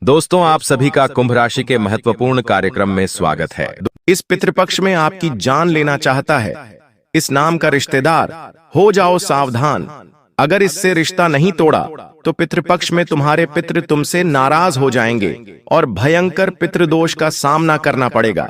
दोस्तों, आप सभी का कुंभ राशि के महत्वपूर्ण कार्यक्रम में स्वागत है। इस पितृपक्ष में आपकी जान लेना चाहता है इस नाम का रिश्तेदार, हो जाओ सावधान। अगर इससे रिश्ता नहीं तोड़ा तो पितृपक्ष में तुम्हारे पितृ तुमसे नाराज हो जाएंगे और भयंकर पितृदोष का सामना करना पड़ेगा।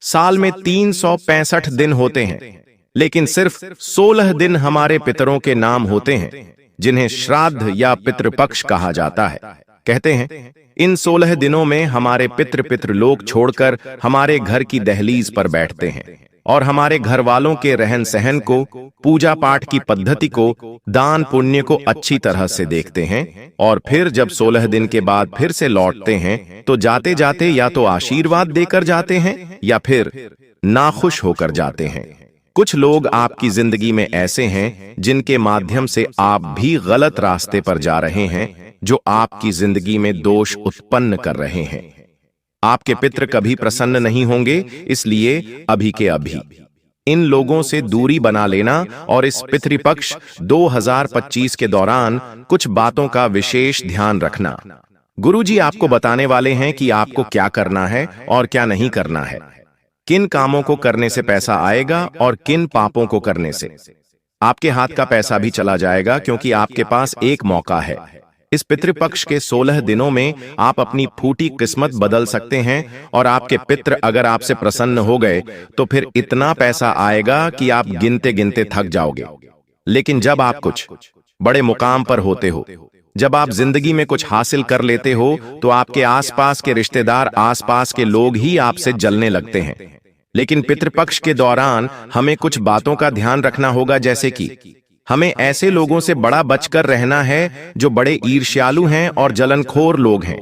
साल में 365 दिन होते हैं, लेकिन सिर्फ 16 दिन हमारे पितरों के नाम होते हैं, जिन्हें श्राद्ध या पितृपक्ष कहा जाता है। कहते हैं इन 16 दिनों में हमारे पितृलोक छोड़कर हमारे घर की दहलीज पर बैठते हैं और हमारे घर वालों के रहन सहन को, पूजा पाठ की पद्धति को, दान पुण्य को अच्छी तरह से देखते हैं। और फिर जब 16 दिन के बाद फिर से लौटते हैं तो जाते जाते या तो आशीर्वाद देकर जाते हैं या फिर नाखुश होकर जाते हैं। कुछ लोग आपकी जिंदगी में ऐसे हैं जिनके माध्यम से आप भी गलत रास्ते पर जा रहे हैं, जो आपकी जिंदगी में दोष उत्पन्न कर रहे हैं। आपके पितृ कभी प्रसन्न नहीं होंगे, इसलिए अभी के अभी इन लोगों से दूरी बना लेना और इस पितृपक्ष 2025 के दौरान कुछ बातों का विशेष ध्यान रखना। गुरुजी आपको बताने वाले हैं कि आपको क्या करना है और क्या नहीं करना है, किन कामों को करने से पैसा आएगा और किन पापों को करने से आपके हाथ का पैसा भी चला जाएगा, क्योंकि आपके पास एक मौका है। इस पितृपक्ष के 16 दिनों में आप अपनी फूटी किस्मत बदल सकते हैं और आपके पितृ अगर आपसे प्रसन्न हो गए तो फिर इतना पैसा आएगा कि आप गिनते गिनते थक जाओगे। लेकिन जब आप कुछ बड़े मुकाम पर होते हो, जब आप जिंदगी में कुछ हासिल कर लेते हो, तो आपके आसपास के रिश्तेदार, आसपास के लोग ही आपसे जलने लगते हैं। लेकिन पितृपक्ष के दौरान हमें कुछ बातों का ध्यान रखना होगा, जैसे कि हमें ऐसे लोगों से बड़ा बचकर रहना है जो बड़े ईर्ष्यालु हैं और जलनखोर लोग हैं।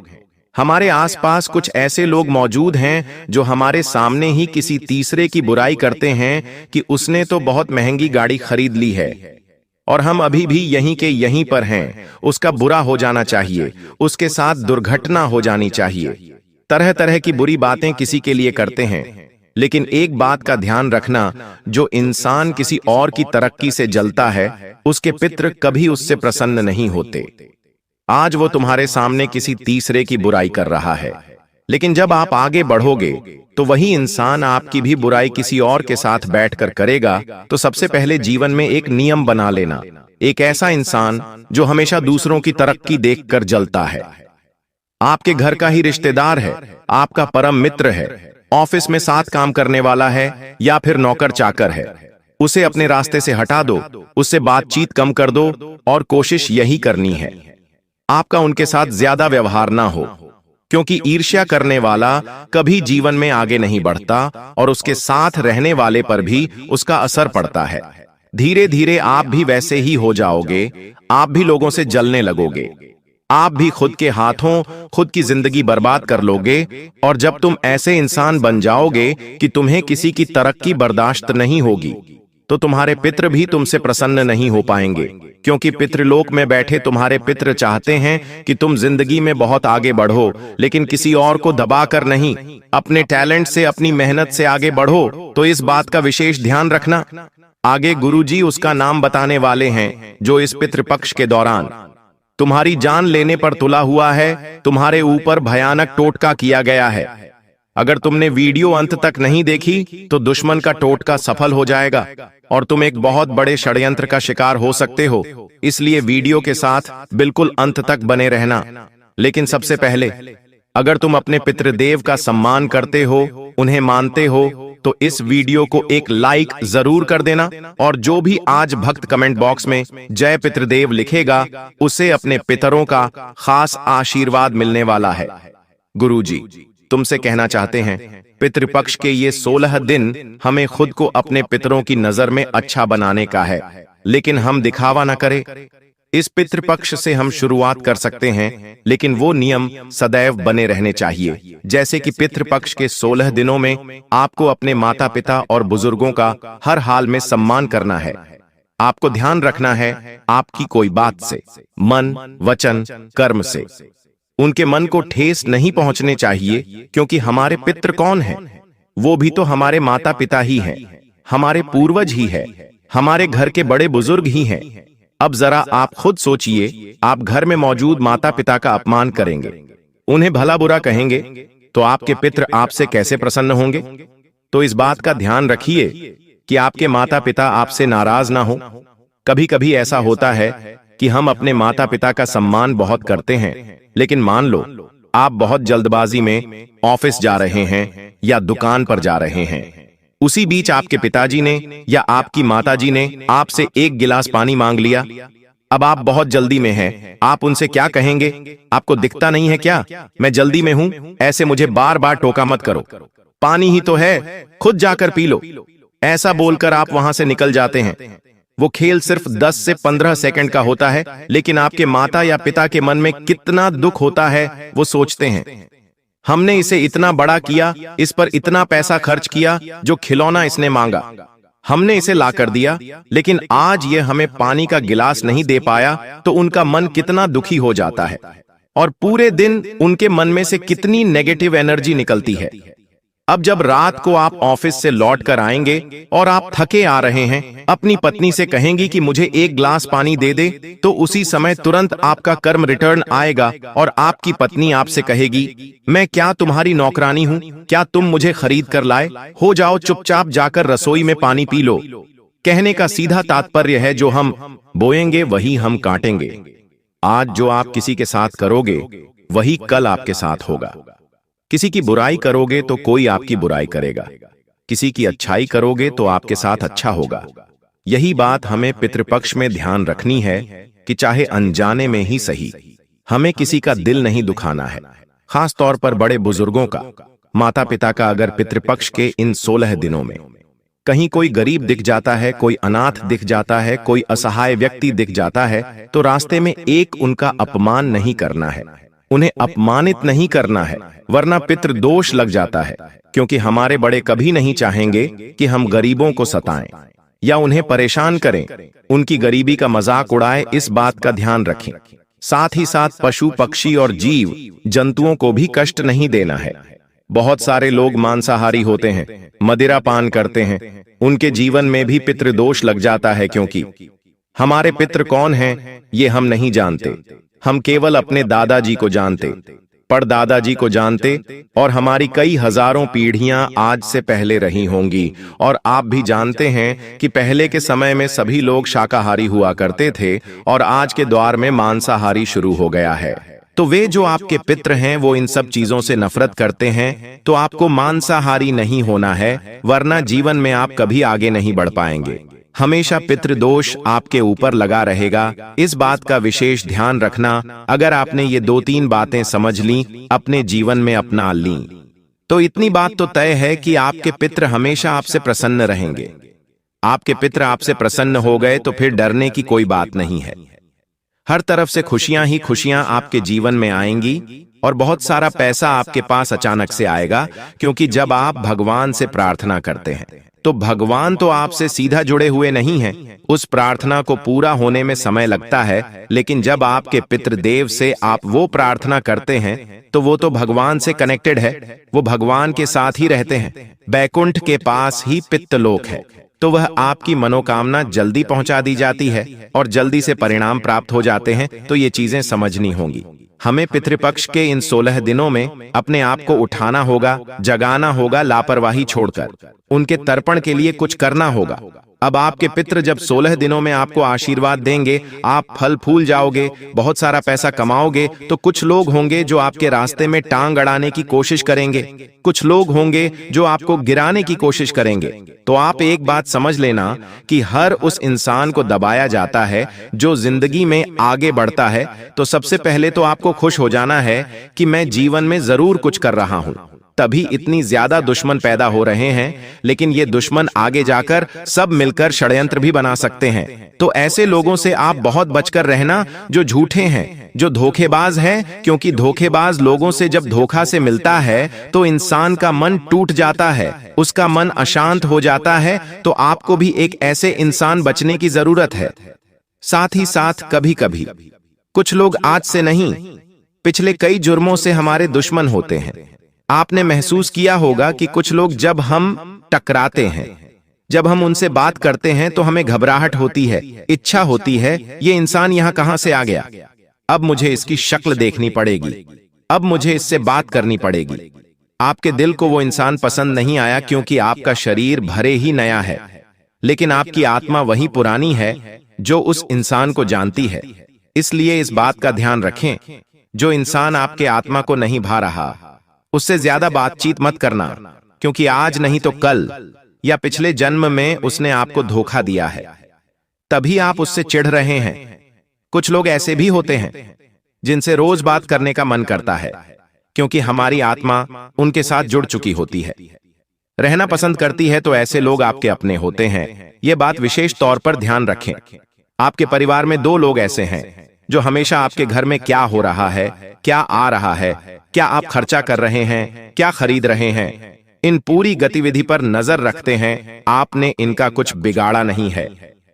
हमारे आसपास कुछ ऐसे लोग मौजूद हैं जो हमारे सामने ही किसी तीसरे की बुराई करते हैं कि उसने तो बहुत महंगी गाड़ी खरीद ली है और हम अभी भी यहीं के यहीं पर हैं। उसका बुरा हो जाना चाहिए, उसके साथ दुर्घटना हो जानी चाहिए। तरह तरह की बुरी बातें किसी के लिए करते हैं, लेकिन एक बात का ध्यान रखना, जो इंसान किसी और की तरक्की से जलता है, उसके पितृ कभी उससे प्रसन्न नहीं होते। आज वो तुम्हारे सामने किसी तीसरे की बुराई कर रहा है, लेकिन जब आप आगे बढ़ोगे तो वही इंसान आपकी भी बुराई किसी और के साथ बैठकर करेगा। तो सबसे पहले जीवन में एक नियम बना लेना, एक ऐसा इंसान जो हमेशा दूसरों की तरक्की देखकर जलता है, आपके घर का ही रिश्तेदार है, आपका परम मित्र है, ऑफिस में साथ काम करने वाला है या फिर नौकर चाकर है, उसे अपने रास्ते से हटा दो, उससे बातचीत कम कर दो और कोशिश यही करनी है आपका उनके साथ ज्यादा व्यवहार ना हो, क्योंकि ईर्ष्या करने वाला कभी जीवन में आगे नहीं बढ़ता और उसके साथ रहने वाले पर भी उसका असर पड़ता है। धीरे धीरे आप भी वैसे ही हो जाओगे, आप भी लोगों से जलने लगोगे, आप भी खुद के हाथों खुद की जिंदगी बर्बाद कर लोगे। और जब तुम ऐसे इंसान बन जाओगे कि तुम्हें किसी की तरक्की बर्दाश्त नहीं होगी, तो तुम्हारे पितृ भी तुमसे प्रसन्न नहीं हो पाएंगे, क्योंकि पितृलोक में बैठे तुम्हारे पितृ चाहते हैं कि तुम जिंदगी में बहुत आगे बढ़ो, लेकिन किसी और को दबाकर नहीं, अपने टैलेंट से, अपनी मेहनत से आगे बढ़ो। तो इस बात का विशेष ध्यान रखना। आगे गुरुजी उसका नाम बताने वाले हैं जो इस पितृपक्ष के दौरान तुम्हारी जान लेने पर तुला हुआ है, तुम्हारे ऊपर भयानक टोटका किया गया है। अगर तुमने वीडियो अंत तक नहीं देखी तो दुश्मन का टोटका सफल हो जाएगा और तुम एक बहुत बड़े षड्यंत्र का शिकार हो सकते हो। इसलिए वीडियो के साथ बिल्कुल अंत तक बने रहना। लेकिन सबसे पहले, अगर तुम अपने पितृदेव का सम्मान करते हो, उन्हें मानते हो, तो इस वीडियो को एक लाइक जरूर कर देना। और जो भी आज भक्त कमेंट बॉक्स में जय पितृदेव लिखेगा, उसे अपने पितरों का खास आशीर्वाद मिलने वाला है। गुरुजी तुमसे कहना चाहते हैं, पितृपक्ष के ये 16 दिन हमें खुद को अपने पितरों की नजर में अच्छा बनाने का है, लेकिन हम दिखावा न करें। इस पितृपक्ष से हम शुरुआत कर सकते हैं, लेकिन वो नियम सदैव बने रहने चाहिए, जैसे कि पितृपक्ष के 16 दिनों में आपको अपने माता पिता और बुजुर्गों का हर हाल में सम्मान करना है। आपको ध्यान रखना है आपकी कोई बात से, मन, वचन, कर्म से उनके मन को ठेस नहीं पहुंचने चाहिए, क्योंकि हमारे पितृ कौन हैं? वो भी तो हमारे माता पिता ही हैं, हमारे पूर्वज ही है, हमारे घर के बड़े बुजुर्ग ही हैं। अब जरा आप खुद सोचिए, आप घर में मौजूद माता पिता का अपमान करेंगे, उन्हें भला बुरा कहेंगे तो आपके पितृ आपसे कैसे प्रसन्न होंगे? तो इस बात का ध्यान रखिए कि आपके माता पिता आपसे नाराज ना हो। कभी कभी ऐसा होता है कि हम अपने माता पिता का सम्मान बहुत करते हैं, लेकिन मान लो आप बहुत जल्दबाजी में ऑफिस जा रहे हैं या दुकान पर जा रहे हैं। उसी बीच आपके पिताजी ने या आपकी माताजी ने आपसे एक गिलास पानी मांग लिया। अब आप बहुत जल्दी में हैं, आप उनसे क्या कहेंगे? आपको दिखता नहीं है क्या मैं जल्दी में हूं? ऐसे मुझे बार बार टोका मत करो, पानी ही तो है, खुद जाकर पी लो। ऐसा बोलकर आप वहां से निकल जाते हैं। वो खेल सिर्फ 10 से 15 सेकंड का होता है, लेकिन आपके माता या पिता के मन में कितना दुख होता है वो सोचते हैं। हमने इसे इतना बड़ा किया, इस पर इतना पैसा खर्च किया, जो खिलौना इसने मांगा हमने इसे ला कर दिया, लेकिन आज ये हमें पानी का गिलास नहीं दे पाया, तो उनका मन कितना दुखी हो जाता है और पूरे दिन उनके मन में से कितनी नेगेटिव एनर्जी निकलती है। अब जब रात को आप ऑफिस से लौट कर आएंगे और आप थके आ रहे हैं, अपनी पत्नी से कहेंगी कि मुझे एक ग्लास पानी दे दे, तो उसी समय तुरंत आपका कर्म रिटर्न आएगा और आपकी पत्नी आपसे कहेगी, मैं क्या तुम्हारी नौकरानी हूं? क्या तुम मुझे खरीद कर लाए हो? जाओ चुपचाप जाकर रसोई में पानी पी लो। कहने का सीधा तात्पर्य है, जो हम बोएंगे वही हम काटेंगे। आज जो आप किसी के साथ करोगे वही कल आपके साथ होगा। किसी की बुराई करोगे तो कोई आपकी बुराई करेगा, किसी की अच्छाई करोगे तो आपके साथ अच्छा होगा। यही बात हमें पितृपक्ष में ध्यान रखनी है कि चाहे अनजाने में ही सही, हमें किसी का दिल नहीं दुखाना है, खास तौर पर बड़े बुजुर्गों का, माता पिता का। अगर पितृपक्ष के इन 16 दिनों में कहीं कोई गरीब दिख जाता है, कोई अनाथ दिख जाता है, कोई असहाय व्यक्ति दिख जाता है, तो रास्ते में एक उनका अपमान नहीं करना है, उन्हें अपमानित नहीं करना है, वरना पितृदोष लग जाता है। क्योंकि हमारे बड़े कभी नहीं चाहेंगे कि हम गरीबों को सताएं या उन्हें परेशान करें, उनकी गरीबी का मजाक उड़ाएं। इस बात का ध्यान रखें। साथ ही साथ पशु पक्षी और जीव जंतुओं को भी कष्ट नहीं देना है। बहुत सारे लोग मांसाहारी होते हैं, मदिरा पान करते हैं, उनके जीवन में भी पितृदोष लग जाता है, क्योंकि हमारे पितृ कौन हैं ये हम नहीं जानते। हम केवल अपने दादाजी को जानते, परदादाजी को जानते, और हमारी कई हजारों पीढ़ियां आज से पहले रही होंगी। और आप भी जानते हैं कि पहले के समय में सभी लोग शाकाहारी हुआ करते थे और आज के दौर में मांसाहारी शुरू हो गया है। तो वे जो आपके पितृ हैं वो इन सब चीजों से नफरत करते हैं, तो आपको मांसाहारी नहीं होना है, वरना जीवन में आप कभी आगे नहीं बढ़ पाएंगे। हमेशा पितृदोष आपके ऊपर लगा रहेगा। इस बात का विशेष ध्यान रखना। अगर आपने ये 2-3 बातें समझ ली, अपने जीवन में अपना ली, तो इतनी बात तो तय है कि आपके पितृ हमेशा आपसे प्रसन्न रहेंगे। आपके पितृ आपसे प्रसन्न हो गए तो फिर डरने की कोई बात नहीं है। हर तरफ से खुशियां ही खुशियां आपके जीवन में आएंगी और बहुत सारा पैसा आपके पास अचानक से आएगा, क्योंकि जब आप भगवान से प्रार्थना करते हैं तो भगवान तो आपसे सीधा जुड़े हुए नहीं हैं। उस प्रार्थना को पूरा होने में समय लगता है, लेकिन जब आपके पितृदेव से आप वो प्रार्थना करते हैं तो वो तो भगवान से कनेक्टेड है, वो भगवान के साथ ही रहते हैं। बैकुंठ के पास ही पितृलोक है, तो वह आपकी मनोकामना जल्दी पहुंचा दी जाती है और जल्दी से परिणाम प्राप्त हो जाते हैं। तो ये चीजें समझनी होंगी। हमें पितृपक्ष के इन 16 दिनों में अपने आप को उठाना होगा, जगाना होगा, लापरवाही छोड़कर उनके तर्पण के लिए कुछ करना होगा। अब आपके पितृ जब 16 दिनों में आपको आशीर्वाद देंगे, आप फल फूल जाओगे, बहुत सारा पैसा कमाओगे, तो कुछ लोग होंगे जो आपके रास्ते में टांग अड़ाने की कोशिश करेंगे, कुछ लोग होंगे जो आपको गिराने की कोशिश करेंगे। तो आप एक बात समझ लेना कि हर उस इंसान को दबाया जाता है जो जिंदगी में आगे बढ़ता है। तो सबसे पहले तो आपको खुश हो जाना है कि मैं जीवन में जरूर कुछ कर रहा हूं। तभी इतनी ज्यादा दुश्मन पैदा हो रहे हैं, लेकिन ये दुश्मन आगे जाकर सब मिलकर षड्यंत्र भी बना सकते हैं। तो ऐसे लोगों से आप बहुत बचकर रहना जो झूठे हैं, जो धोखेबाज हैं, क्योंकि धोखेबाज लोगों से जब धोखा से मिलता है तो इंसान का मन टूट जाता है, उसका मन अशांत हो जाता है। तो आपको भी एक ऐसे इंसान बचने की जरूरत है। साथ ही साथ कभी कभी कुछ लोग आज से नहीं, पिछले कई जुर्मों से हमारे दुश्मन होते हैं। आपने महसूस किया होगा कि कुछ लोग जब हम टकराते हैं, जब हम उनसे बात करते हैं तो हमें घबराहट होती है, इच्छा होती है, ये इंसान यहां कहां से आ गया, अब मुझे इसकी शक्ल देखनी पड़ेगी, अब मुझे इससे बात करनी पड़ेगी। आपके दिल को वो इंसान पसंद नहीं आया क्योंकि आपका शरीर भरे ही नया है, लेकिन आपकी आत्मा वही पुरानी है जो उस इंसान को जानती है। इसलिए इस बात का ध्यान रखें, जो इंसान आपके आत्मा को नहीं भा रहा, उससे ज्यादा बातचीत मत करना, क्योंकि आज नहीं तो कल या पिछले जन्म में उसने आपको धोखा दिया है, तभी आप उससे चिढ़ रहे हैं। कुछ लोग ऐसे भी होते हैं जिनसे रोज बात करने का मन करता है, क्योंकि हमारी आत्मा उनके साथ जुड़ चुकी होती है, रहना पसंद करती है, तो ऐसे लोग आपके अपने होते हैं। यह बात विशेष तौर पर ध्यान रखें। आपके परिवार में 2 लोग ऐसे हैं जो हमेशा आपके घर में क्या हो रहा है, क्या आ रहा है, क्या आप खर्चा कर रहे हैं, क्या खरीद रहे हैं, इन पूरी गतिविधि पर नजर रखते हैं। आपने इनका कुछ बिगाड़ा नहीं है,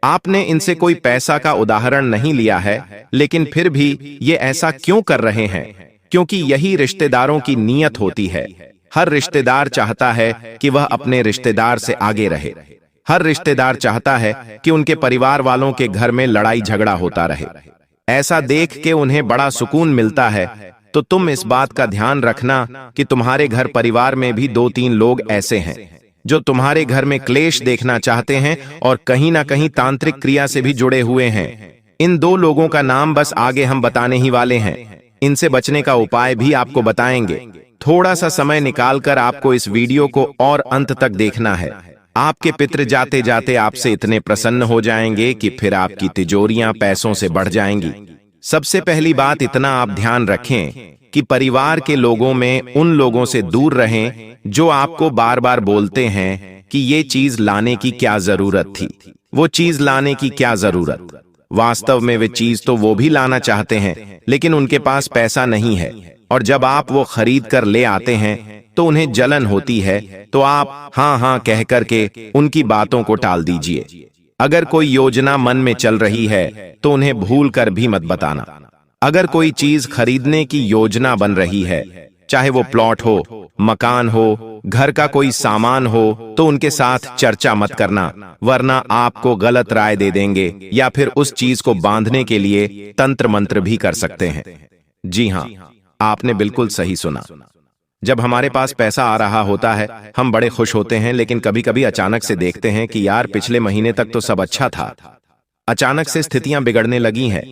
आपने इनसे कोई पैसा का उदाहरण नहीं लिया है, लेकिन फिर भी ये ऐसा क्यों कर रहे हैं? क्योंकि यही रिश्तेदारों की नीयत होती है। हर रिश्तेदार चाहता है कि वह अपने रिश्तेदार से आगे रहे। हर रिश्तेदार चाहता है कि उनके परिवार वालों के घर में लड़ाई झगड़ा होता रहे। ऐसा देख के उन्हें बड़ा सुकून मिलता है। तो तुम इस बात का ध्यान रखना कि तुम्हारे घर परिवार में भी 2-3 लोग ऐसे हैं जो तुम्हारे घर में क्लेश देखना चाहते हैं और कहीं ना कहीं तांत्रिक क्रिया से भी जुड़े हुए हैं। इन 2 लोगों का नाम बस आगे हम बताने ही वाले हैं। इनसे बचने का उपाय भी आपको बताएंगे। थोड़ा सा समय निकालकर आपको इस वीडियो को और अंत तक देखना है। आपके पितृ जाते जाते आपसे इतने प्रसन्न हो जाएंगे कि फिर आपकी तिजोरियां पैसों से बढ़ जाएंगी। सबसे पहली बात इतना आप ध्यान रखें कि परिवार के लोगों में उन लोगों से दूर रहें जो आपको बार बार बोलते हैं कि ये चीज लाने की क्या जरूरत थी, वो चीज लाने की क्या जरूरत। वास्तव में वे चीज तो वो भी लाना चाहते हैं, लेकिन उनके पास पैसा नहीं है, और जब आप वो खरीद कर ले आते हैं तो उन्हें जलन होती है। तो आप हाँ हाँ कह करके उनकी बातों को टाल दीजिए। अगर कोई योजना मन में चल रही है तो उन्हें भूल कर भी मत बताना। अगर कोई चीज खरीदने की योजना बन रही है, चाहे वो प्लॉट हो, मकान हो, घर का कोई सामान हो, तो उनके साथ चर्चा मत करना, वरना आपको गलत राय दे देंगे या फिर उस चीज को बांधने के लिए तंत्र मंत्र भी कर सकते हैं। जी हाँ, आपने बिल्कुल सही सुना। जब हमारे पास पैसा आ रहा होता है हम बड़े खुश होते हैं, लेकिन कभी कभी अचानक से देखते हैं कि यार पिछले महीने तक तो सब अच्छा था, अचानक से स्थितियां बिगड़ने लगी हैं,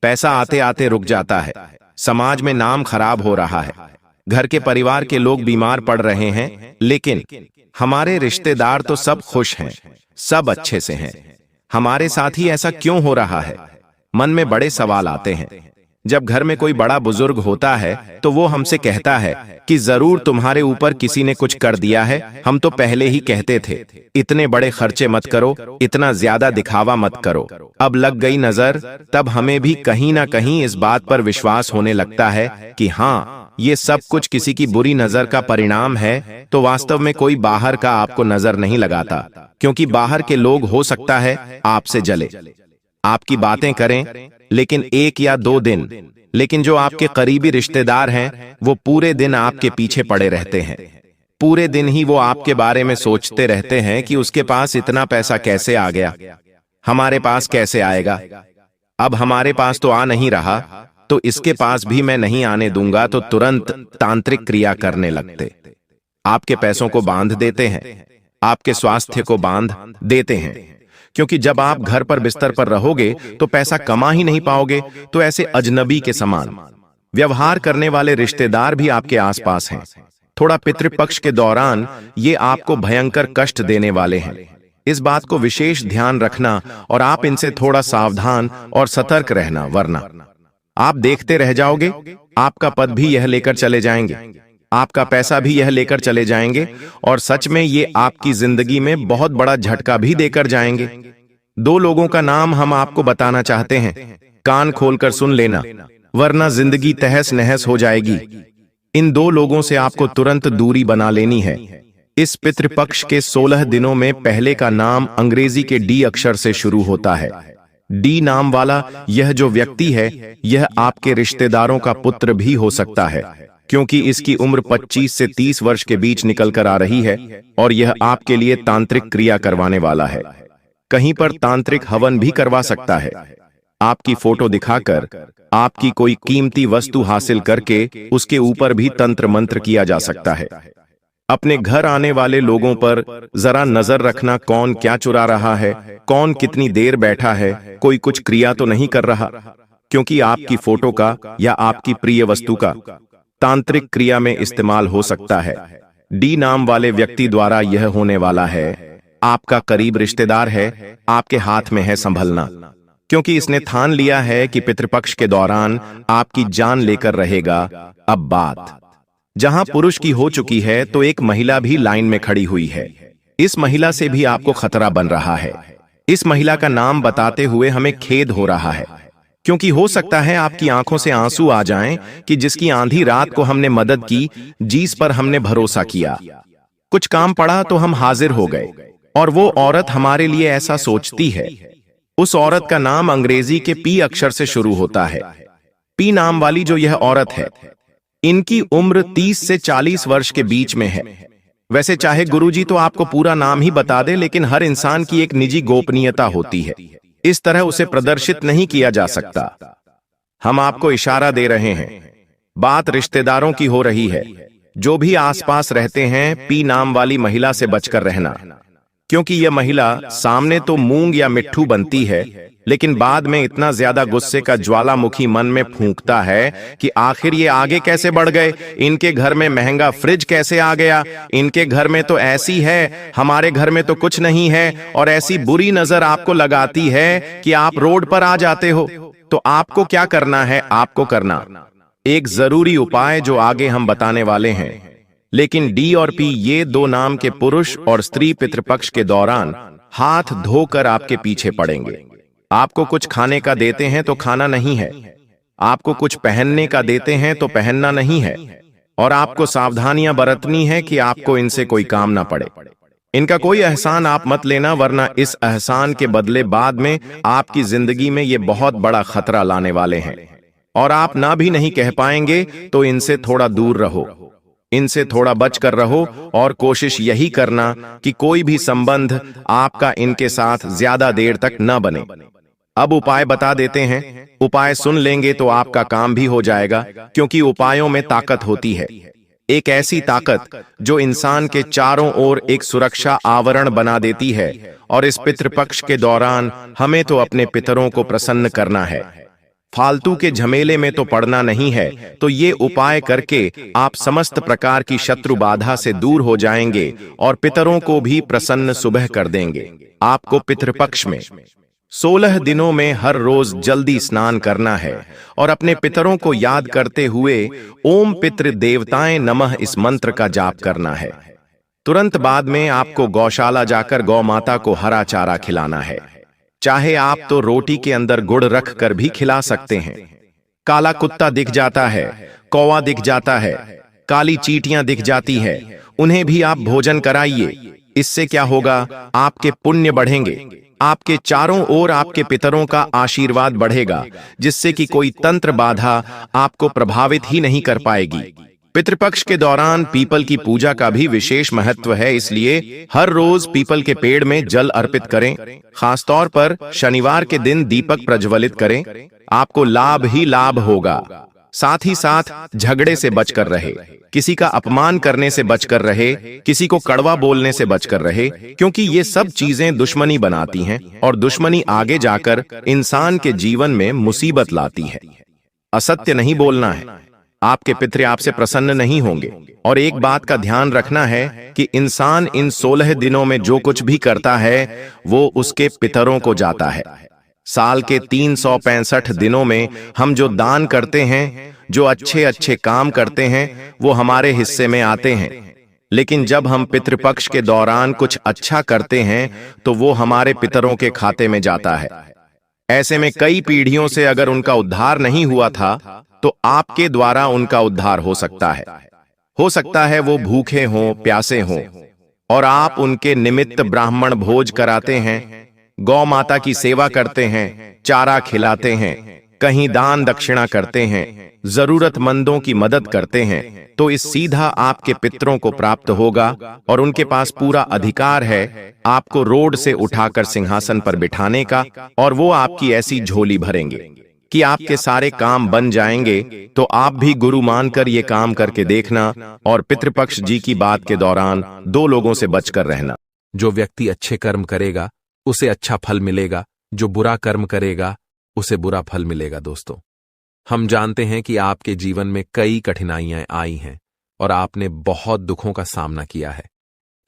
पैसा आते आते रुक जाता है, समाज में नाम खराब हो रहा है, घर के परिवार के लोग बीमार पड़ रहे हैं, लेकिन हमारे रिश्तेदार तो सब खुश हैं, सब अच्छे से हैं। हमारे साथ ही ऐसा क्यों हो रहा है? मन में बड़े सवाल आते हैं। जब घर में कोई बड़ा बुजुर्ग होता है तो वो हमसे कहता है कि जरूर तुम्हारे ऊपर किसी ने कुछ कर दिया है, हम तो पहले ही कहते थे इतने बड़े खर्चे मत करो, इतना ज्यादा दिखावा मत करो। अब लग गई नजर, तब हमें भी कहीं ना कहीं इस बात पर विश्वास होने लगता है कि हाँ, ये सब कुछ किसी की बुरी नजर का परिणाम है। तो वास्तव में कोई बाहर का आपको नजर नहीं लगाता, क्योंकि बाहर के लोग हो सकता है आपसे जले, आपकी बातें करें, लेकिन 1 या 2 दिन, लेकिन जो आपके करीबी रिश्तेदार हैं वो पूरे दिन आपके पीछे पड़े रहते हैं। पूरे दिन ही वो आपके बारे में सोचते रहते हैं कि उसके पास इतना पैसा कैसे आ गया, हमारे पास कैसे आएगा, अब हमारे पास तो आ नहीं रहा, तो इसके पास भी मैं नहीं आने दूंगा। तो तुरंत तांत्रिक क्रिया करने लगते, आपके पैसों को बांध देते हैं, आपके स्वास्थ्य को बांध देते हैं, क्योंकि जब आप घर पर बिस्तर पर रहोगे तो पैसा कमा ही नहीं पाओगे। तो ऐसे अजनबी के समान व्यवहार करने वाले रिश्तेदार भी आपके आसपास हैं। थोड़ा पितृपक्ष के दौरान ये आपको भयंकर कष्ट देने वाले हैं। इस बात को विशेष ध्यान रखना और आप इनसे थोड़ा सावधान और सतर्क रहना, वरना आप देखते रह जाओगे, आपका पद भी यह लेकर चले जाएंगे, आपका पैसा भी यह लेकर चले जाएंगे, और सच में ये आपकी जिंदगी में बहुत बड़ा झटका भी देकर जाएंगे। 2 लोगों का नाम हम आपको बताना चाहते हैं, कान खोलकर सुन लेना, वरना जिंदगी तहस नहस हो जाएगी। इन 2 लोगों से आपको तुरंत दूरी बना लेनी है। इस पितृपक्ष के 16 दिनों में पहले का नाम अंग्रेजी के डी अक्षर से शुरू होता है। डी नाम वाला यह जो व्यक्ति है, यह आपके रिश्तेदारों का पुत्र भी हो सकता है, क्योंकि इसकी उम्र 25 से 30 वर्ष के बीच निकल कर आ रही है, और यह आपके लिए तांत्रिक क्रिया करवाने वाला है। कहीं पर तांत्रिक हवन भी करवा सकता है। आपकी फोटो दिखाकर आपकी कोई कीमती वस्तु हासिल करके उसके ऊपर भी तंत्र मंत्र किया जा सकता है। अपने घर आने वाले लोगों पर जरा नजर रखना, कौन क्या चुरा रहा है, कौन कितनी देर बैठा है, कोई कुछ क्रिया तो नहीं कर रहा, क्योंकि आपकी फोटो का या आपकी प्रिय वस्तु का तांत्रिक क्रिया में इस्तेमाल हो सकता है। डी नाम वाले व्यक्ति द्वारा यह होने वाला है। आपका करीब रिश्तेदार है, आपके हाथ में है संभलना, क्योंकि इसने ठान लिया है कि पितृपक्ष के दौरान आपकी जान लेकर रहेगा। अब बात जहां पुरुष की हो चुकी है, तो एक महिला भी लाइन में खड़ी हुई है। इस महिला से भी आपको खतरा बन रहा है। इस महिला का नाम बताते हुए हमें खेद हो रहा है, क्योंकि हो सकता है आपकी आंखों से आंसू आ जाएं कि जिसकी आंधी रात को हमने मदद की, जिस पर हमने भरोसा किया, कुछ काम पड़ा तो हम हाजिर हो गए, और वो औरत हमारे लिए ऐसा सोचती है। उस औरत का नाम अंग्रेजी के पी अक्षर से शुरू होता है। पी नाम वाली जो यह औरत है, इनकी उम्र 30 से 40 वर्ष के बीच में है। वैसे चाहे गुरुजी तो आपको पूरा नाम ही बता दे, लेकिन हर इंसान की एक निजी गोपनीयता होती है, इस तरह उसे प्रदर्शित नहीं किया जा सकता। हम आपको इशारा दे रहे हैं। बात रिश्तेदारों की हो रही है। जो भी आसपास रहते हैं, पी नाम वाली महिला से बचकर रहना, क्योंकि यह महिला सामने तो मूंग या मिट्ठू बनती है, लेकिन बाद में इतना ज्यादा गुस्से का ज्वालामुखी मन में फूंकता है कि आखिर ये आगे कैसे बढ़ गए, इनके घर में महंगा फ्रिज कैसे आ गया, इनके घर में तो ऐसी है, हमारे घर में तो कुछ नहीं है, और ऐसी बुरी नजर आपको लगाती है कि आप रोड पर आ जाते हो। तो आपको क्या करना है? आपको करना एक जरूरी उपाय जो आगे हम बताने वाले हैं। लेकिन डी और पी ये दो नाम के पुरुष और स्त्री पितृपक्ष के दौरान हाथ धोकर आपके पीछे पड़ेंगे। आपको कुछ खाने का देते हैं तो खाना नहीं है, आपको कुछ पहनने का देते हैं तो पहनना नहीं है, और आपको सावधानियां बरतनी है कि आपको इनसे कोई काम ना पड़े। इनका कोई एहसान आप मत लेना, वरना इस एहसान के बदले बाद में आपकी जिंदगी में ये बहुत बड़ा खतरा लाने वाले हैं, और आप ना भी नहीं कह पाएंगे। तो इनसे थोड़ा दूर रहो, इनसे थोड़ा बचकर रहो, और कोशिश यही करना कि कोई भी संबंध आपका इनके साथ ज्यादा देर तक न बने। अब उपाय बता देते हैं। उपाय सुन लेंगे तो आपका काम भी हो जाएगा, क्योंकि उपायों में ताकत होती है, एक ऐसी ताकत जो इंसान के चारों ओर एक सुरक्षा आवरण बना देती है। और इस पितृपक्ष के दौरान हमें तो अपने पितरों को प्रसन्न करना है, फालतू के झमेले में तो पड़ना नहीं है। तो ये उपाय करके आप समस्त प्रकार की शत्रु बाधा से दूर हो जाएंगे और पितरों को भी प्रसन्न सुबह कर देंगे। आपको पितृपक्ष में 16 दिनों में हर रोज जल्दी स्नान करना है और अपने पितरों को याद करते हुए ओम पितृ देवताएं नमः इस मंत्र का जाप करना है। तुरंत बाद में आपको गौशाला जाकर गौ माता को हरा चारा खिलाना है। चाहे आप तो रोटी के अंदर गुड़ रख कर भी खिला सकते हैं। काला कुत्ता दिख जाता है, कौवा दिख जाता है, काली चींटियां दिख जाती है, उन्हें भी आप भोजन कराइए। इससे क्या होगा? आपके पुण्य बढ़ेंगे, आपके चारों ओर आपके पितरों का आशीर्वाद बढ़ेगा, जिससे कि कोई तंत्र बाधा आपको प्रभावित ही नहीं कर पाएगी। पितृपक्ष के दौरान पीपल की पूजा का भी विशेष महत्व है, इसलिए हर रोज पीपल के पेड़ में जल अर्पित करें। खासतौर पर शनिवार के दिन दीपक प्रज्वलित करें, आपको लाभ ही लाभ होगा। साथ ही साथ झगड़े से बचकर रहे, किसी का अपमान करने से बचकर रहे, किसी को कड़वा बोलने से बचकर रहे, क्योंकि ये सब चीजें दुश्मनी बनाती हैं और दुश्मनी आगे जाकर इंसान के जीवन में मुसीबत लाती है। असत्य नहीं बोलना है, आपके पितृ आपसे प्रसन्न नहीं होंगे। और एक बात का ध्यान रखना है कि इंसान इन 16 दिनों में जो कुछ भी करता है वो उसके पितरों को जाता है। साल के 365 दिनों में हम जो दान करते हैं, जो अच्छे अच्छे काम करते हैं, वो हमारे हिस्से में आते हैं। लेकिन जब हम पितृपक्ष के दौरान कुछ अच्छा करते हैं तो वो हमारे पितरों के खाते में जाता है। ऐसे में कई पीढ़ियों से अगर उनका उद्धार नहीं हुआ था तो आपके द्वारा उनका उद्धार हो सकता है। हो सकता है वो भूखे हों, प्यासे हों, और आप उनके निमित्त ब्राह्मण भोज कराते हैं, गौ माता की सेवा करते हैं, चारा खिलाते हैं, कहीं दान दक्षिणा करते हैं, जरूरतमंदों की मदद करते हैं, तो इस सीधा आपके पितरों को प्राप्त होगा और उनके पास पूरा अधिकार है आपको रोड से उठाकर सिंहासन पर बिठाने का, और वो आपकी ऐसी झोली भरेंगे कि आपके सारे काम बन जाएंगे। तो आप भी गुरु मानकर ये काम करके देखना, और पितृपक्ष जी की बात के दौरान 2 लोगों से बचकर रहना। जो व्यक्ति अच्छे कर्म करेगा उसे अच्छा फल मिलेगा, जो बुरा कर्म करेगा उसे बुरा फल मिलेगा। दोस्तों, हम जानते हैं कि आपके जीवन में कई कठिनाइयां आई हैं और आपने बहुत दुखों का सामना किया है,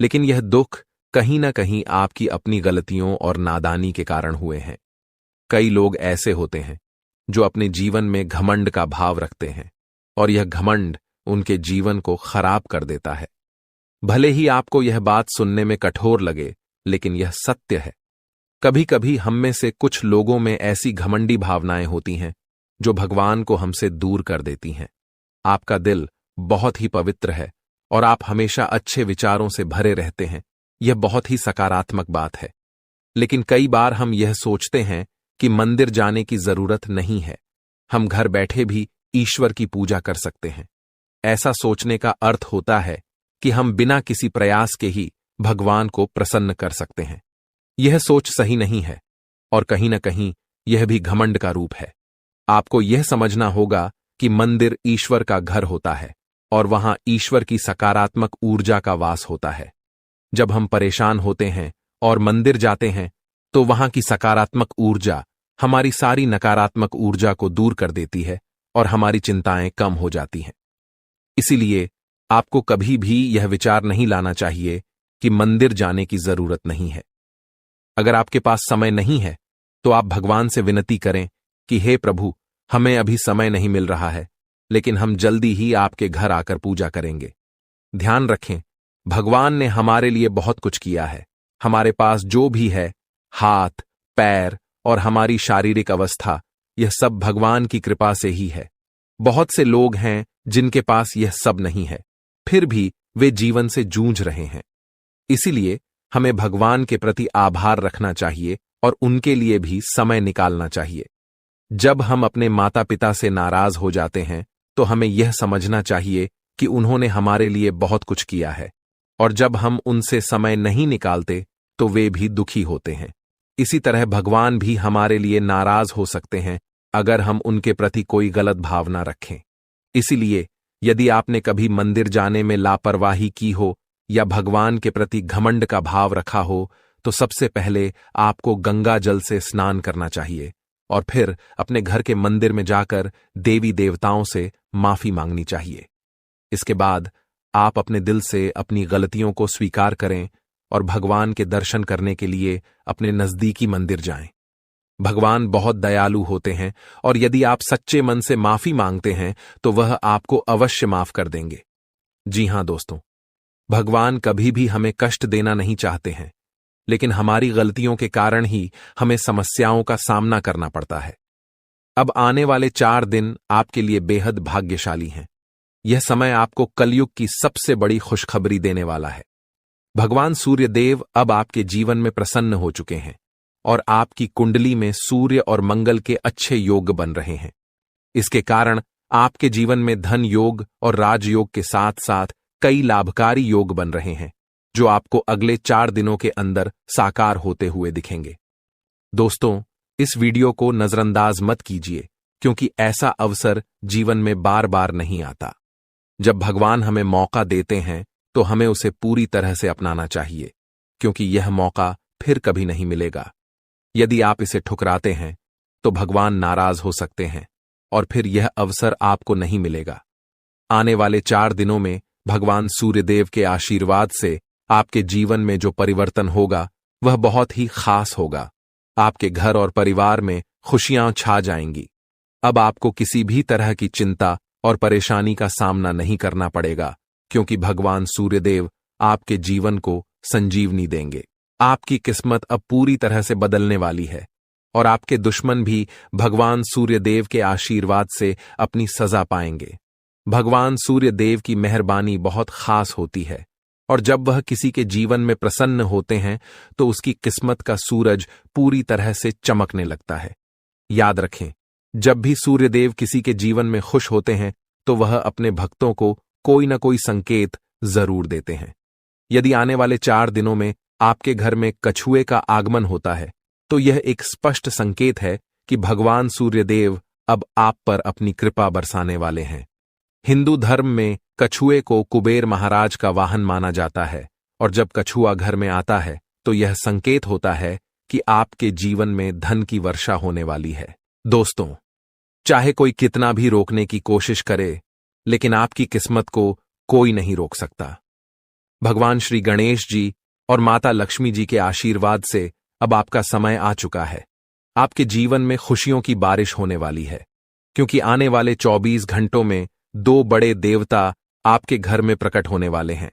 लेकिन यह दुख कहीं ना कहीं आपकी अपनी गलतियों और नादानी के कारण हुए हैं। कई लोग ऐसे होते हैं जो अपने जीवन में घमंड का भाव रखते हैं, और यह घमंड उनके जीवन को खराब कर देता है। भले ही आपको यह बात सुनने में कठोर लगे, लेकिन यह सत्य है। कभी कभी हम में से कुछ लोगों में ऐसी घमंडी भावनाएं होती हैं जो भगवान को हमसे दूर कर देती हैं। आपका दिल बहुत ही पवित्र है और आप हमेशा अच्छे विचारों से भरे रहते हैं, यह बहुत ही सकारात्मक बात है। लेकिन कई बार हम यह सोचते हैं कि मंदिर जाने की जरूरत नहीं है, हम घर बैठे भी ईश्वर की पूजा कर सकते हैं। ऐसा सोचने का अर्थ होता है कि हम बिना किसी प्रयास के ही भगवान को प्रसन्न कर सकते हैं। यह सोच सही नहीं है, और कहीं न कहीं यह भी घमंड का रूप है। आपको यह समझना होगा कि मंदिर ईश्वर का घर होता है और वहां ईश्वर की सकारात्मक ऊर्जा का वास होता है। जब हम परेशान होते हैं और मंदिर जाते हैं तो वहां की सकारात्मक ऊर्जा हमारी सारी नकारात्मक ऊर्जा को दूर कर देती है और हमारी चिंताएं कम हो जाती हैं। इसीलिए आपको कभी भी यह विचार नहीं लाना चाहिए कि मंदिर जाने की जरूरत नहीं है। अगर आपके पास समय नहीं है तो आप भगवान से विनती करें कि हे प्रभु, हमें अभी समय नहीं मिल रहा है, लेकिन हम जल्दी ही आपके घर आकर पूजा करेंगे। ध्यान रखें, भगवान ने हमारे लिए बहुत कुछ किया है। हमारे पास जो भी है, हाथ, पैर और हमारी शारीरिक अवस्था, यह सब भगवान की कृपा से ही है। बहुत से लोग हैं जिनके पास यह सब नहीं है, फिर भी वे जीवन से जूझ रहे हैं। इसीलिए हमें भगवान के प्रति आभार रखना चाहिए और उनके लिए भी समय निकालना चाहिए। जब हम अपने माता पिता से नाराज हो जाते हैं तो हमें यह समझना चाहिए कि उन्होंने हमारे लिए बहुत कुछ किया है, और जब हम उनसे समय नहीं निकालते तो वे भी दुखी होते हैं। इसी तरह भगवान भी हमारे लिए नाराज हो सकते हैं अगर हम उनके प्रति कोई गलत भावना रखें। इसीलिए यदि आपने कभी मंदिर जाने में लापरवाही की हो या भगवान के प्रति घमंड का भाव रखा हो, तो सबसे पहले आपको गंगा जल से स्नान करना चाहिए और फिर अपने घर के मंदिर में जाकर देवी देवताओं से माफी मांगनी चाहिए। इसके बाद आप अपने दिल से अपनी गलतियों को स्वीकार करें और भगवान के दर्शन करने के लिए अपने नजदीकी मंदिर जाएं। भगवान बहुत दयालु होते हैं और यदि आप सच्चे मन से माफी मांगते हैं तो वह आपको अवश्य माफ कर देंगे। जी हां दोस्तों, भगवान कभी भी हमें कष्ट देना नहीं चाहते हैं, लेकिन हमारी गलतियों के कारण ही हमें समस्याओं का सामना करना पड़ता है। अब आने वाले 4 दिन आपके लिए बेहद भाग्यशाली हैं। यह समय आपको कलयुग की सबसे बड़ी खुशखबरी देने वाला है। भगवान सूर्य देव अब आपके जीवन में प्रसन्न हो चुके हैं और आपकी कुंडली में सूर्य और मंगल के अच्छे योग बन रहे हैं। इसके कारण आपके जीवन में धन योग और राजयोग के साथ साथ कई लाभकारी योग बन रहे हैं, जो आपको अगले 4 दिनों के अंदर साकार होते हुए दिखेंगे। दोस्तों, इस वीडियो को नजरअंदाज मत कीजिए, क्योंकि ऐसा अवसर जीवन में बार बार नहीं आता। जब भगवान हमें मौका देते हैं तो हमें उसे पूरी तरह से अपनाना चाहिए, क्योंकि यह मौका फिर कभी नहीं मिलेगा। यदि आप इसे ठुकराते हैं तो भगवान नाराज हो सकते हैं और फिर यह अवसर आपको नहीं मिलेगा। आने वाले 4 दिनों में भगवान सूर्यदेव के आशीर्वाद से आपके जीवन में जो परिवर्तन होगा वह बहुत ही खास होगा। आपके घर और परिवार में खुशियां छा जाएंगी। अब आपको किसी भी तरह की चिंता और परेशानी का सामना नहीं करना पड़ेगा, क्योंकि भगवान सूर्यदेव आपके जीवन को संजीवनी देंगे। आपकी किस्मत अब पूरी तरह से बदलने वाली है और आपके दुश्मन भी भगवान सूर्यदेव के आशीर्वाद से अपनी सजा पाएंगे। भगवान सूर्यदेव की मेहरबानी बहुत खास होती है और जब वह किसी के जीवन में प्रसन्न होते हैं तो उसकी किस्मत का सूरज पूरी तरह से चमकने लगता है। याद रखें, जब भी सूर्यदेव किसी के जीवन में खुश होते हैं तो वह अपने भक्तों को कोई न कोई संकेत जरूर देते हैं। यदि आने वाले 4 दिनों में आपके घर में कछुए का आगमन होता है तो यह एक स्पष्ट संकेत है कि भगवान सूर्यदेव अब आप पर अपनी कृपा बरसाने वाले हैं। हिंदू धर्म में कछुए को कुबेर महाराज का वाहन माना जाता है और जब कछुआ घर में आता है तो यह संकेत होता है कि आपके जीवन में धन की वर्षा होने वाली है। दोस्तों, चाहे कोई कितना भी रोकने की कोशिश करे, लेकिन आपकी किस्मत को कोई नहीं रोक सकता। भगवान श्री गणेश जी और माता लक्ष्मी जी के आशीर्वाद से अब आपका समय आ चुका है। आपके जीवन में खुशियों की बारिश होने वाली है, क्योंकि आने वाले 24 घंटों में 2 बड़े देवता आपके घर में प्रकट होने वाले हैं।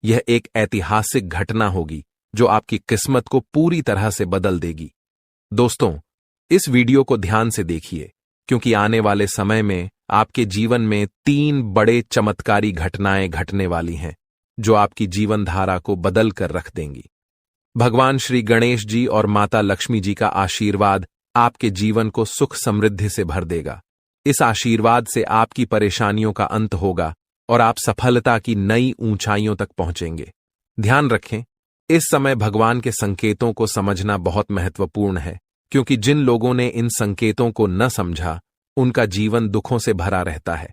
यह एक ऐतिहासिक घटना होगी जो आपकी किस्मत को पूरी तरह से बदल देगी। दोस्तों, इस वीडियो को ध्यान से देखिए, क्योंकि आने वाले समय में आपके जीवन में 3 बड़े चमत्कारी घटनाएं घटने वाली हैं जो आपकी जीवन धारा को बदल कर रख देंगी। भगवान श्री गणेश जी और माता लक्ष्मी जी का आशीर्वाद आपके जीवन को सुख समृद्धि से भर देगा। इस आशीर्वाद से आपकी परेशानियों का अंत होगा और आप सफलता की नई ऊंचाइयों तक पहुंचेंगे। ध्यान रखें, इस समय भगवान के संकेतों को समझना बहुत महत्वपूर्ण है, क्योंकि जिन लोगों ने इन संकेतों को न समझा उनका जीवन दुखों से भरा रहता है।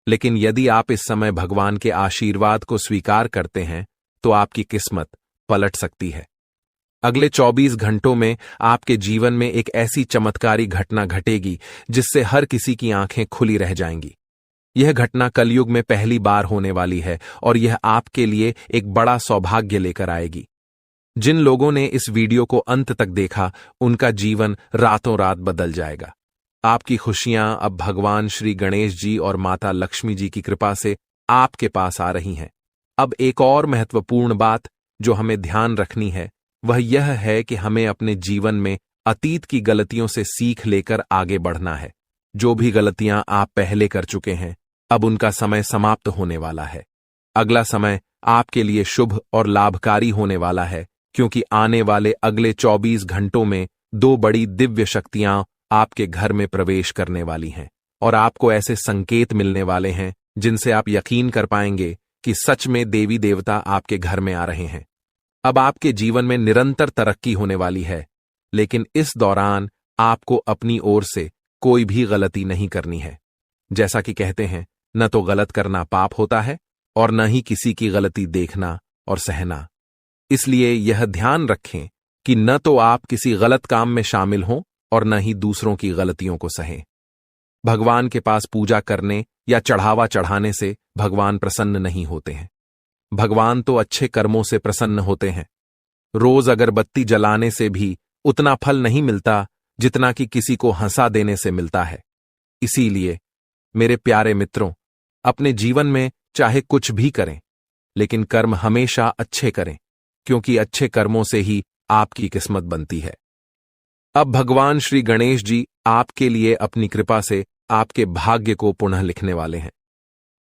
लेकिन यदि आप इस समय भगवान के आशीर्वाद को स्वीकार करते हैं तो आपकी किस्मत पलट सकती है। अगले 24 घंटों में आपके जीवन में एक ऐसी चमत्कारी घटना घटेगी जिससे हर किसी की आंखें खुली रह जाएंगी। यह घटना कलयुग में पहली बार होने वाली है और यह आपके लिए एक बड़ा सौभाग्य लेकर आएगी। जिन लोगों ने इस वीडियो को अंत तक देखा उनका जीवन रातों रात बदल जाएगा। आपकी खुशियां अब भगवान श्री गणेश जी और माता लक्ष्मी जी की कृपा से आपके पास आ रही हैं। अब एक और महत्वपूर्ण बात जो हमें ध्यान रखनी है वह यह है कि हमें अपने जीवन में अतीत की गलतियों से सीख लेकर आगे बढ़ना है। जो भी गलतियां आप पहले कर चुके हैं, अब उनका समय समाप्त होने वाला है। अगला समय आपके लिए शुभ और लाभकारी होने वाला है, क्योंकि आने वाले अगले 24 घंटों में 2 बड़ी दिव्य शक्तियां आपके घर में प्रवेश करने वाली हैं और आपको ऐसे संकेत मिलने वाले हैं जिनसे आप यकीन कर पाएंगे कि सच में देवी देवता आपके घर में आ रहे हैं। अब आपके जीवन में निरंतर तरक्की होने वाली है, लेकिन इस दौरान आपको अपनी ओर से कोई भी गलती नहीं करनी है। जैसा कि कहते हैं, न तो गलत करना पाप होता है और न ही किसी की गलती देखना और सहना। इसलिए यह ध्यान रखें कि न तो आप किसी गलत काम में शामिल हों और न ही दूसरों की गलतियों को सहें। भगवान के पास पूजा करने या चढ़ावा चढ़ाने से भगवान प्रसन्न नहीं होते हैं। भगवान तो अच्छे कर्मों से प्रसन्न होते हैं। रोज अगरबत्ती जलाने से भी उतना फल नहीं मिलता जितना कि किसी को हंसा देने से मिलता है। इसीलिए मेरे प्यारे मित्रों, अपने जीवन में चाहे कुछ भी करें, लेकिन कर्म हमेशा अच्छे करें, क्योंकि अच्छे कर्मों से ही आपकी किस्मत बनती है। अब भगवान श्री गणेश जी आपके लिए अपनी कृपा से आपके भाग्य को पुनः लिखने वाले हैं।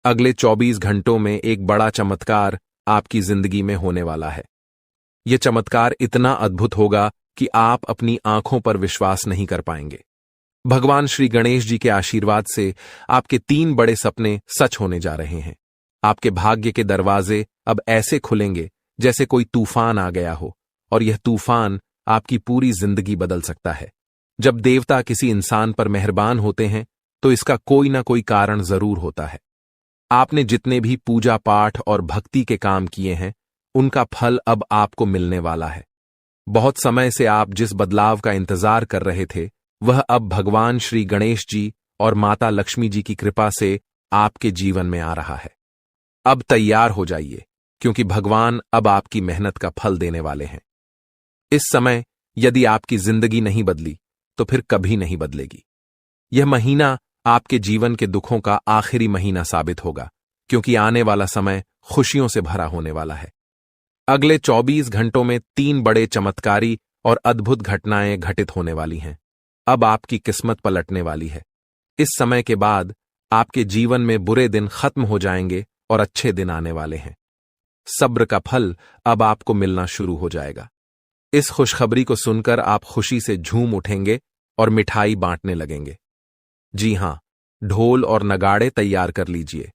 अगले 24 घंटों में एक बड़ा चमत्कार आपकी जिंदगी में होने वाला है। यह चमत्कार इतना अद्भुत होगा कि आप अपनी आंखों पर विश्वास नहीं कर पाएंगे। भगवान श्री गणेश जी के आशीर्वाद से आपके 3 बड़े सपने सच होने जा रहे हैं। आपके भाग्य के दरवाजे अब ऐसे खुलेंगे जैसे कोई तूफान आ गया हो, और यह तूफान आपकी पूरी जिंदगी बदल सकता है। जब देवता किसी इंसान पर मेहरबान होते हैं तो इसका कोई ना कोई कारण जरूर होता है। आपने जितने भी पूजा पाठ और भक्ति के काम किए हैं उनका फल अब आपको मिलने वाला है। बहुत समय से आप जिस बदलाव का इंतजार कर रहे थे वह अब भगवान श्री गणेश जी और माता लक्ष्मी जी की कृपा से आपके जीवन में आ रहा है। अब तैयार हो जाइए, क्योंकि भगवान अब आपकी मेहनत का फल देने वाले हैं। इस समय यदि आपकी जिंदगी नहीं बदली तो फिर कभी नहीं बदलेगी। यह महीना आपके जीवन के दुखों का आखिरी महीना साबित होगा, क्योंकि आने वाला समय खुशियों से भरा होने वाला है। अगले 24 घंटों में 3 बड़े चमत्कारी और अद्भुत घटनाएं घटित होने वाली हैं। अब आपकी किस्मत पलटने वाली है। इस समय के बाद आपके जीवन में बुरे दिन खत्म हो जाएंगे और अच्छे दिन आने वाले हैं। सब्र का फल अब आपको मिलना शुरू हो जाएगा। इस खुशखबरी को सुनकर आप खुशी से झूम उठेंगे और मिठाई बांटने लगेंगे। जी हां, ढोल और नगाड़े तैयार कर लीजिए,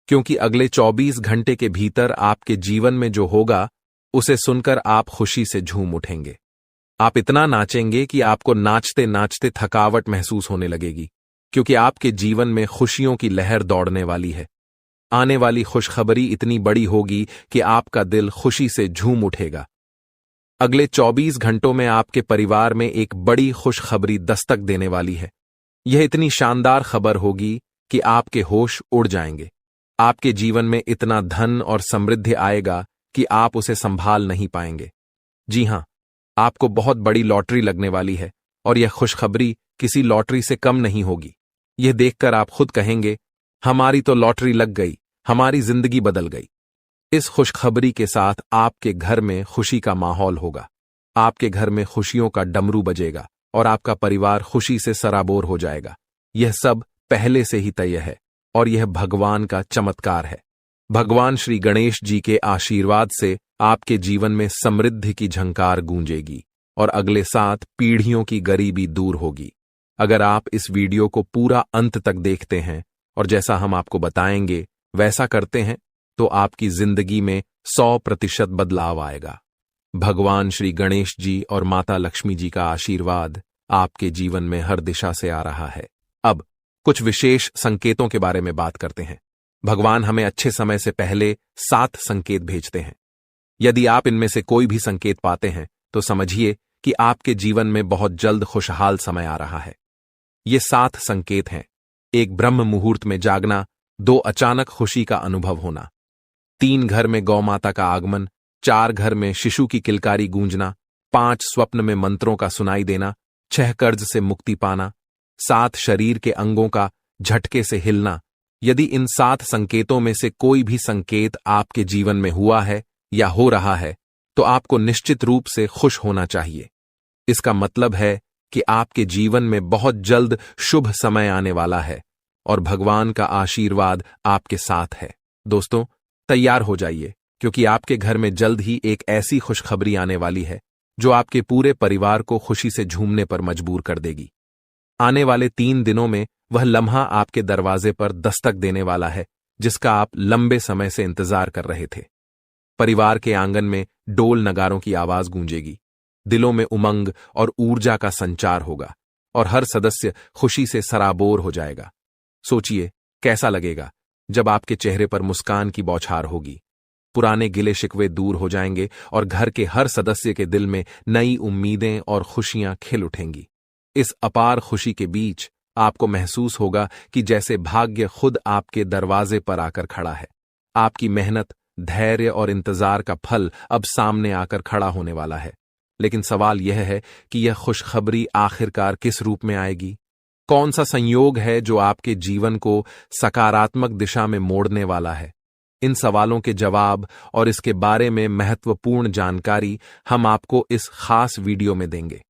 क्योंकि अगले 24 घंटे के भीतर आपके जीवन में जो होगा उसे सुनकर आप खुशी से झूम उठेंगे। आप इतना नाचेंगे कि आपको नाचते नाचते थकावट महसूस होने लगेगी, क्योंकि आपके जीवन में खुशियों की लहर दौड़ने वाली है। आने वाली खुशखबरी इतनी बड़ी होगी कि आपका दिल खुशी से झूम उठेगा। अगले 24 घंटों में आपके परिवार में एक बड़ी खुशखबरी दस्तक देने वाली है। यह इतनी शानदार खबर होगी कि आपके होश उड़ जाएंगे। आपके जीवन में इतना धन और समृद्धि आएगा कि आप उसे संभाल नहीं पाएंगे। जी हां, आपको बहुत बड़ी लॉटरी लगने वाली है और यह खुशखबरी किसी लॉटरी से कम नहीं होगी। यह देखकर आप खुद कहेंगे, हमारी तो लॉटरी लग गई, हमारी जिंदगी बदल गई। इस खुशखबरी के साथ आपके घर में खुशी का माहौल होगा। आपके घर में खुशियों का डमरू बजेगा और आपका परिवार खुशी से सराबोर हो जाएगा। यह सब पहले से ही तय है और यह भगवान का चमत्कार है। भगवान श्री गणेश जी के आशीर्वाद से आपके जीवन में समृद्धि की झंकार गूंजेगी और अगले 7 पीढ़ियों की गरीबी दूर होगी। अगर आप इस वीडियो को पूरा अंत तक देखते हैं और जैसा हम आपको बताएंगे वैसा करते हैं तो आपकी जिंदगी में 100% बदलाव आएगा। भगवान श्री गणेश जी और माता लक्ष्मी जी का आशीर्वाद आपके जीवन में हर दिशा से आ रहा है। अब कुछ विशेष संकेतों के बारे में बात करते हैं। भगवान हमें अच्छे समय से पहले 7 संकेत भेजते हैं। यदि आप इनमें से कोई भी संकेत पाते हैं तो समझिए कि आपके जीवन में बहुत जल्द खुशहाल समय आ रहा है। ये 7 संकेत हैं। 1 ब्रह्म मुहूर्त में जागना, 2 अचानक खुशी का अनुभव होना, 3 घर में गौ माता का आगमन, 4 घर में शिशु की किलकारी गूंजना, 5 स्वप्न में मंत्रों का सुनाई देना, 6 कर्ज से मुक्ति पाना, 7 शरीर के अंगों का झटके से हिलना। यदि इन 7 संकेतों में से कोई भी संकेत आपके जीवन में हुआ है या हो रहा है तो आपको निश्चित रूप से खुश होना चाहिए। इसका मतलब है कि आपके जीवन में बहुत जल्द शुभ समय आने वाला है और भगवान का आशीर्वाद आपके साथ है। दोस्तों, तैयार हो जाइए, क्योंकि आपके घर में जल्द ही एक ऐसी खुशखबरी आने वाली है जो आपके पूरे परिवार को खुशी से झूमने पर मजबूर कर देगी। आने वाले 3 दिनों में वह लम्हा आपके दरवाजे पर दस्तक देने वाला है जिसका आप लंबे समय से इंतजार कर रहे थे। परिवार के आंगन में डोल नगारों की आवाज गूंजेगी, दिलों में उमंग और ऊर्जा का संचार होगा और हर सदस्य खुशी से सराबोर हो जाएगा। सोचिए कैसा लगेगा जब आपके चेहरे पर मुस्कान की बौछार होगी। पुराने गिले शिकवे दूर हो जाएंगे और घर के हर सदस्य के दिल में नई उम्मीदें और खुशियां खिल उठेंगी। इस अपार खुशी के बीच आपको महसूस होगा कि जैसे भाग्य खुद आपके दरवाजे पर आकर खड़ा है। आपकी मेहनत, धैर्य और इंतजार का फल अब सामने आकर खड़ा होने वाला है। लेकिन सवाल यह है कि यह खुशखबरी आखिरकार किस रूप में आएगी? कौन सा संयोग है जो आपके जीवन को सकारात्मक दिशा में मोड़ने वाला है? इन सवालों के जवाब और इसके बारे में महत्वपूर्ण जानकारी हम आपको इस खास वीडियो में देंगे।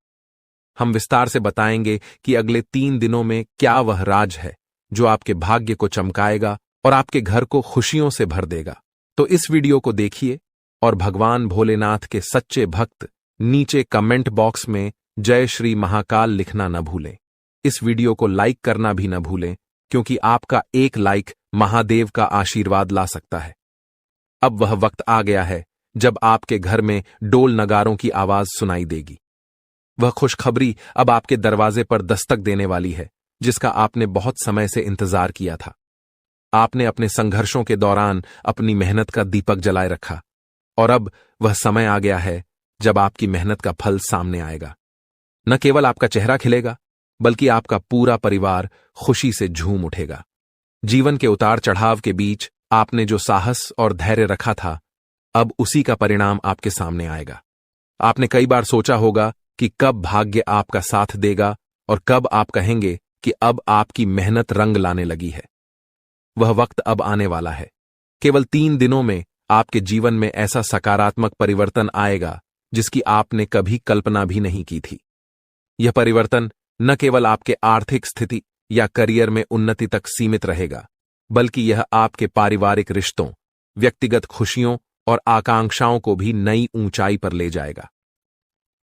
हम विस्तार से बताएंगे कि अगले 3 दिनों में क्या वह राज है जो आपके भाग्य को चमकाएगा और आपके घर को खुशियों से भर देगा। तो इस वीडियो को देखिए और भगवान भोलेनाथ के सच्चे भक्त नीचे कमेंट बॉक्स में जय श्री महाकाल लिखना न भूलें। इस वीडियो को लाइक करना भी न भूलें, क्योंकि आपका एक लाइक महादेव का आशीर्वाद ला सकता है। अब वह वक्त आ गया है जब आपके घर में डोल नगारों की आवाज सुनाई देगी। वह खुशखबरी अब आपके दरवाजे पर दस्तक देने वाली है जिसका आपने बहुत समय से इंतजार किया था। आपने अपने संघर्षों के दौरान अपनी मेहनत का दीपक जलाए रखा और अब वह समय आ गया है जब आपकी मेहनत का फल सामने आएगा। न केवल आपका चेहरा खिलेगा, बल्कि आपका पूरा परिवार खुशी से झूम उठेगा। जीवन के उतार चढ़ाव के बीच आपने जो साहस और धैर्य रखा था, अब उसी का परिणाम आपके सामने आएगा। आपने कई बार सोचा होगा कि कब भाग्य आपका साथ देगा और कब आप कहेंगे कि अब आपकी मेहनत रंग लाने लगी है। वह वक्त अब आने वाला है। केवल 3 दिनों में आपके जीवन में ऐसा सकारात्मक परिवर्तन आएगा जिसकी आपने कभी कल्पना भी नहीं की थी। यह परिवर्तन न केवल आपके आर्थिक स्थिति या करियर में उन्नति तक सीमित रहेगा, बल्कि यह आपके पारिवारिक रिश्तों, व्यक्तिगत खुशियों और आकांक्षाओं को भी नई ऊंचाई पर ले जाएगा।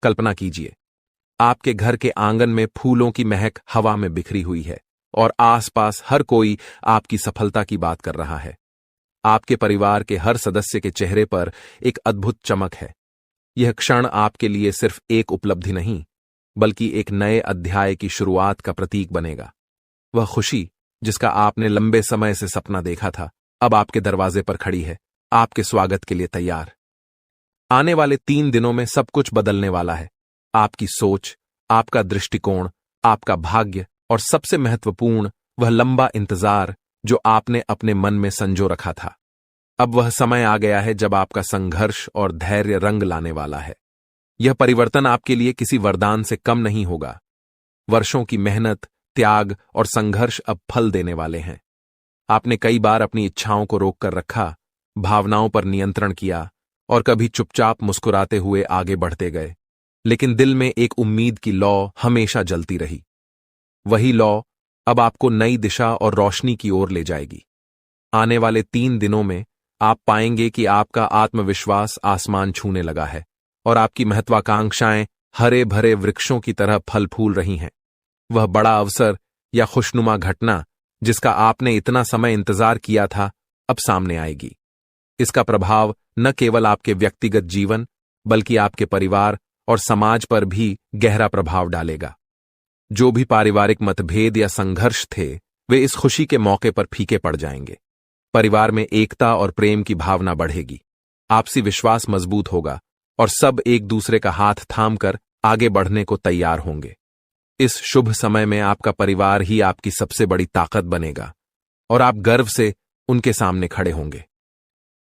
कल्पना कीजिए, आपके घर के आंगन में फूलों की महक हवा में बिखरी हुई है और आसपास हर कोई आपकी सफलता की बात कर रहा है। आपके परिवार के हर सदस्य के चेहरे पर एक अद्भुत चमक है। यह क्षण आपके लिए सिर्फ एक उपलब्धि नहीं, बल्कि एक नए अध्याय की शुरुआत का प्रतीक बनेगा। वह खुशी जिसका आपने लंबे समय से सपना देखा था, अब आपके दरवाजे पर खड़ी है, आपके स्वागत के लिए तैयार। आने वाले 3 दिनों में सब कुछ बदलने वाला है। आपकी सोच, आपका दृष्टिकोण, आपका भाग्य और सबसे महत्वपूर्ण वह लंबा इंतजार जो आपने अपने मन में संजो रखा था। अब वह समय आ गया है जब आपका संघर्ष और धैर्य रंग लाने वाला है। यह परिवर्तन आपके लिए किसी वरदान से कम नहीं होगा। वर्षों की मेहनत, त्याग और संघर्ष अब फल देने वाले हैं। आपने कई बार अपनी इच्छाओं को रोककर रखा, भावनाओं पर नियंत्रण किया और कभी चुपचाप मुस्कुराते हुए आगे बढ़ते गए, लेकिन दिल में एक उम्मीद की लौ हमेशा जलती रही। वही लौ अब आपको नई दिशा और रोशनी की ओर ले जाएगी। आने वाले 3 दिनों में आप पाएंगे कि आपका आत्मविश्वास आसमान छूने लगा है और आपकी महत्वाकांक्षाएं हरे भरे वृक्षों की तरह फल फूल रही हैं। वह बड़ा अवसर या खुशनुमा घटना जिसका आपने इतना समय इंतजार किया था, अब सामने आएगी। इसका प्रभाव न केवल आपके व्यक्तिगत जीवन, बल्कि आपके परिवार और समाज पर भी गहरा प्रभाव डालेगा। जो भी पारिवारिक मतभेद या संघर्ष थे, वे इस खुशी के मौके पर फीके पड़ जाएंगे। परिवार में एकता और प्रेम की भावना बढ़ेगी, आपसी विश्वास मजबूत होगा और सब एक दूसरे का हाथ थामकर आगे बढ़ने को तैयार होंगे। इस शुभ समय में आपका परिवार ही आपकी सबसे बड़ी ताकत बनेगा और आप गर्व से उनके सामने खड़े होंगे।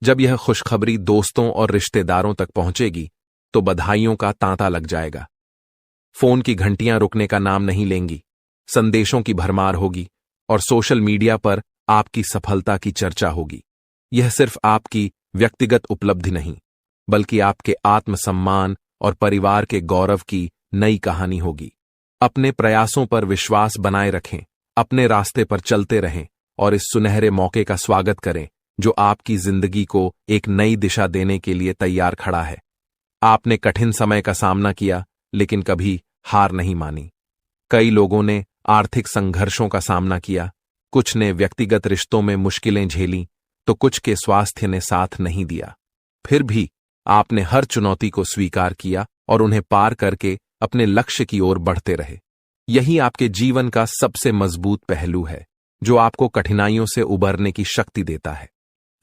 जब यह खुशखबरी दोस्तों और रिश्तेदारों तक पहुंचेगी तो बधाइयों का तांता लग जाएगा। फोन की घंटियां रुकने का नाम नहीं लेंगी, संदेशों की भरमार होगी और सोशल मीडिया पर आपकी सफलता की चर्चा होगी। यह सिर्फ आपकी व्यक्तिगत उपलब्धि नहीं, बल्कि आपके आत्मसम्मान और परिवार के गौरव की नई कहानी होगी। अपने प्रयासों पर विश्वास बनाए रखें, अपने रास्ते पर चलते रहें और इस सुनहरे मौके का स्वागत करें जो आपकी जिंदगी को एक नई दिशा देने के लिए तैयार खड़ा है। आपने कठिन समय का सामना किया, लेकिन कभी हार नहीं मानी। कई लोगों ने आर्थिक संघर्षों का सामना किया, कुछ ने व्यक्तिगत रिश्तों में मुश्किलें झेली, तो कुछ के स्वास्थ्य ने साथ नहीं दिया। फिर भी आपने हर चुनौती को स्वीकार किया और उन्हें पार करके अपने लक्ष्य की ओर बढ़ते रहे। यही आपके जीवन का सबसे मजबूत पहलू है, जो आपको कठिनाइयों से उबरने की शक्ति देता है।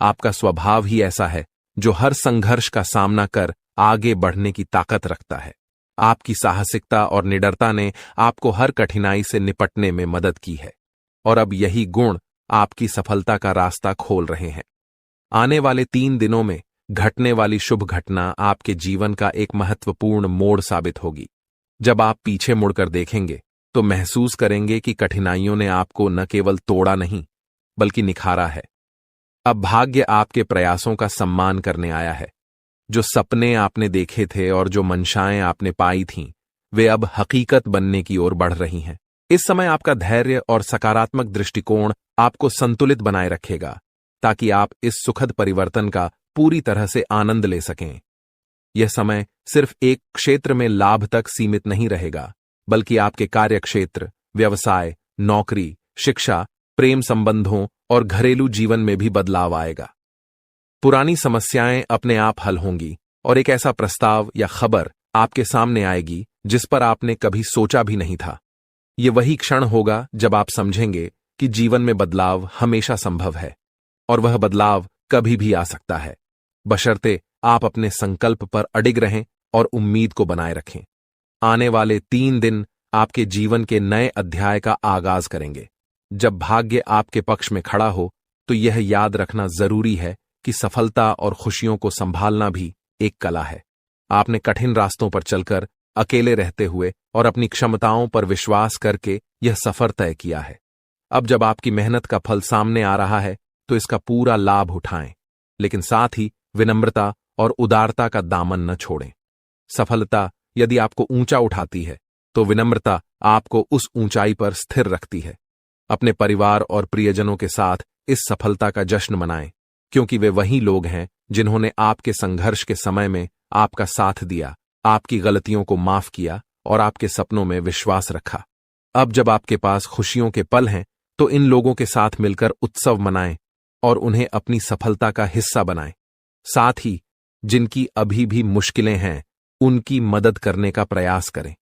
आपका स्वभाव ही ऐसा है जो हर संघर्ष का सामना कर आगे बढ़ने की ताकत रखता है। आपकी साहसिकता और निडरता ने आपको हर कठिनाई से निपटने में मदद की है और अब यही गुण आपकी सफलता का रास्ता खोल रहे हैं। आने वाले 3 दिनों में घटने वाली शुभ घटना आपके जीवन का एक महत्वपूर्ण मोड़ साबित होगी। जब आप पीछे मुड़कर देखेंगे तो महसूस करेंगे कि कठिनाइयों ने आपको न केवल तोड़ा नहीं, बल्कि निखारा है। अब भाग्य आपके प्रयासों का सम्मान करने आया है। जो सपने आपने देखे थे और जो मंशाएं आपने पाई थीं, वे अब हकीकत बनने की ओर बढ़ रही हैं। इस समय आपका धैर्य और सकारात्मक दृष्टिकोण आपको संतुलित बनाए रखेगा, ताकि आप इस सुखद परिवर्तन का पूरी तरह से आनंद ले सकें। यह समय सिर्फ एक क्षेत्र में लाभ तक सीमित नहीं रहेगा, बल्कि आपके कार्यक्षेत्र, व्यवसाय, नौकरी, शिक्षा, प्रेम संबंधों और घरेलू जीवन में भी बदलाव आएगा। पुरानी समस्याएं अपने आप हल होंगी और एक ऐसा प्रस्ताव या खबर आपके सामने आएगी जिस पर आपने कभी सोचा भी नहीं था। यह वही क्षण होगा जब आप समझेंगे कि जीवन में बदलाव हमेशा संभव है और वह बदलाव कभी भी आ सकता है, बशर्ते आप अपने संकल्प पर अडिग रहें और उम्मीद को बनाए रखें। आने वाले 3 दिन आपके जीवन के नए अध्याय का आगाज करेंगे। जब भाग्य आपके पक्ष में खड़ा हो तो यह याद रखना जरूरी है कि सफलता और खुशियों को संभालना भी एक कला है। आपने कठिन रास्तों पर चलकर, अकेले रहते हुए और अपनी क्षमताओं पर विश्वास करके यह सफर तय किया है। अब जब आपकी मेहनत का फल सामने आ रहा है तो इसका पूरा लाभ उठाएं, लेकिन साथ ही विनम्रता और उदारता का दामन न छोड़ें। सफलता यदि आपको ऊंचा उठाती है तो विनम्रता आपको उस ऊंचाई पर स्थिर रखती है। अपने परिवार और प्रियजनों के साथ इस सफलता का जश्न मनाएं, क्योंकि वे वही लोग हैं जिन्होंने आपके संघर्ष के समय में आपका साथ दिया, आपकी गलतियों को माफ किया और आपके सपनों में विश्वास रखा। अब जब आपके पास खुशियों के पल हैं तो इन लोगों के साथ मिलकर उत्सव मनाएं और उन्हें अपनी सफलता का हिस्सा बनाएं। साथ ही जिनकी अभी भी मुश्किलें हैं उनकी मदद करने का प्रयास करें।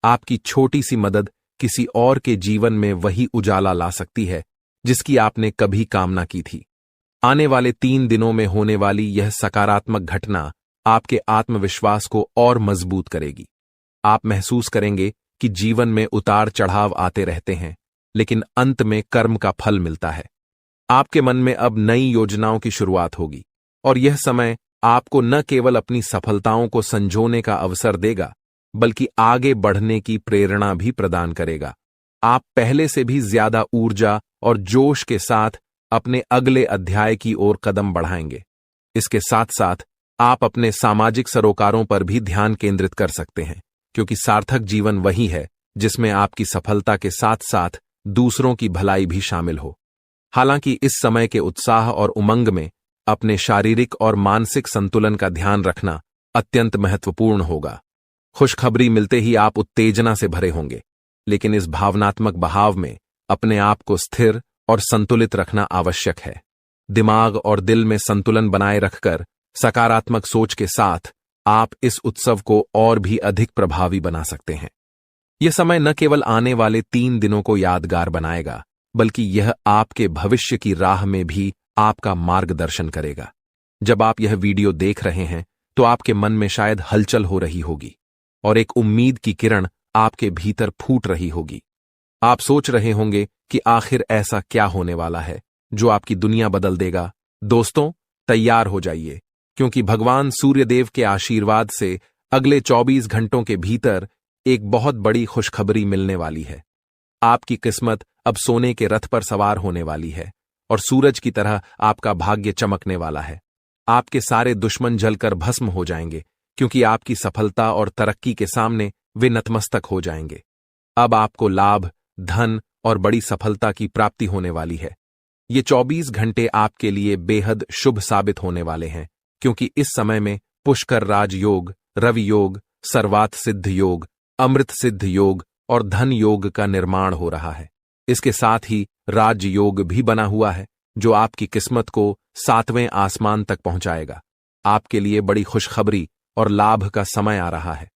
आपकी छोटी सी मदद किसी और के जीवन में वही उजाला ला सकती है जिसकी आपने कभी कामना की थी। आने वाले 3 दिनों में होने वाली यह सकारात्मक घटना आपके आत्मविश्वास को और मजबूत करेगी। आप महसूस करेंगे कि जीवन में उतार चढ़ाव आते रहते हैं, लेकिन अंत में कर्म का फल मिलता है। आपके मन में अब नई योजनाओं की शुरुआत होगी और यह समय आपको न केवल अपनी सफलताओं को संजोने का अवसर देगा, बल्कि आगे बढ़ने की प्रेरणा भी प्रदान करेगा। आप पहले से भी ज्यादा ऊर्जा और जोश के साथ अपने अगले अध्याय की ओर कदम बढ़ाएंगे। इसके साथ साथ आप अपने सामाजिक सरोकारों पर भी ध्यान केंद्रित कर सकते हैं, क्योंकि सार्थक जीवन वही है जिसमें आपकी सफलता के साथ साथ दूसरों की भलाई भी शामिल हो। हालांकि इस समय के उत्साह और उमंग में अपने शारीरिक और मानसिक संतुलन का ध्यान रखना अत्यंत महत्वपूर्ण होगा। खुशखबरी मिलते ही आप उत्तेजना से भरे होंगे, लेकिन इस भावनात्मक बहाव में अपने आप को स्थिर और संतुलित रखना आवश्यक है। दिमाग और दिल में संतुलन बनाए रखकर सकारात्मक सोच के साथ आप इस उत्सव को और भी अधिक प्रभावी बना सकते हैं। यह समय न केवल आने वाले 3 दिनों को यादगार बनाएगा, बल्कि यह आपके भविष्य की राह में भी आपका मार्गदर्शन करेगा। जब आप यह वीडियो देख रहे हैं तो आपके मन में शायद हलचल हो रही होगी और एक उम्मीद की किरण आपके भीतर फूट रही होगी। आप सोच रहे होंगे कि आखिर ऐसा क्या होने वाला है जो आपकी दुनिया बदल देगा। दोस्तों, तैयार हो जाइए, क्योंकि भगवान सूर्यदेव के आशीर्वाद से अगले 24 घंटों के भीतर एक बहुत बड़ी खुशखबरी मिलने वाली है। आपकी किस्मत अब सोने के रथ पर सवार होने वाली है और सूरज की तरह आपका भाग्य चमकने वाला है। आपके सारे दुश्मन जलकर भस्म हो जाएंगे, क्योंकि आपकी सफलता और तरक्की के सामने वे नतमस्तक हो जाएंगे। अब आपको लाभ, धन और बड़ी सफलता की प्राप्ति होने वाली है। ये 24 घंटे आपके लिए बेहद शुभ साबित होने वाले हैं, क्योंकि इस समय में पुष्कर राज योग, रवि योग, सर्वात सिद्ध योग, अमृत सिद्ध योग और धन योग का निर्माण हो रहा है। इसके साथ ही राज योग भी बना हुआ है, जो आपकी किस्मत को 7वें आसमान तक पहुंचाएगा। आपके लिए बड़ी खुशखबरी और लाभ का समय आ रहा है।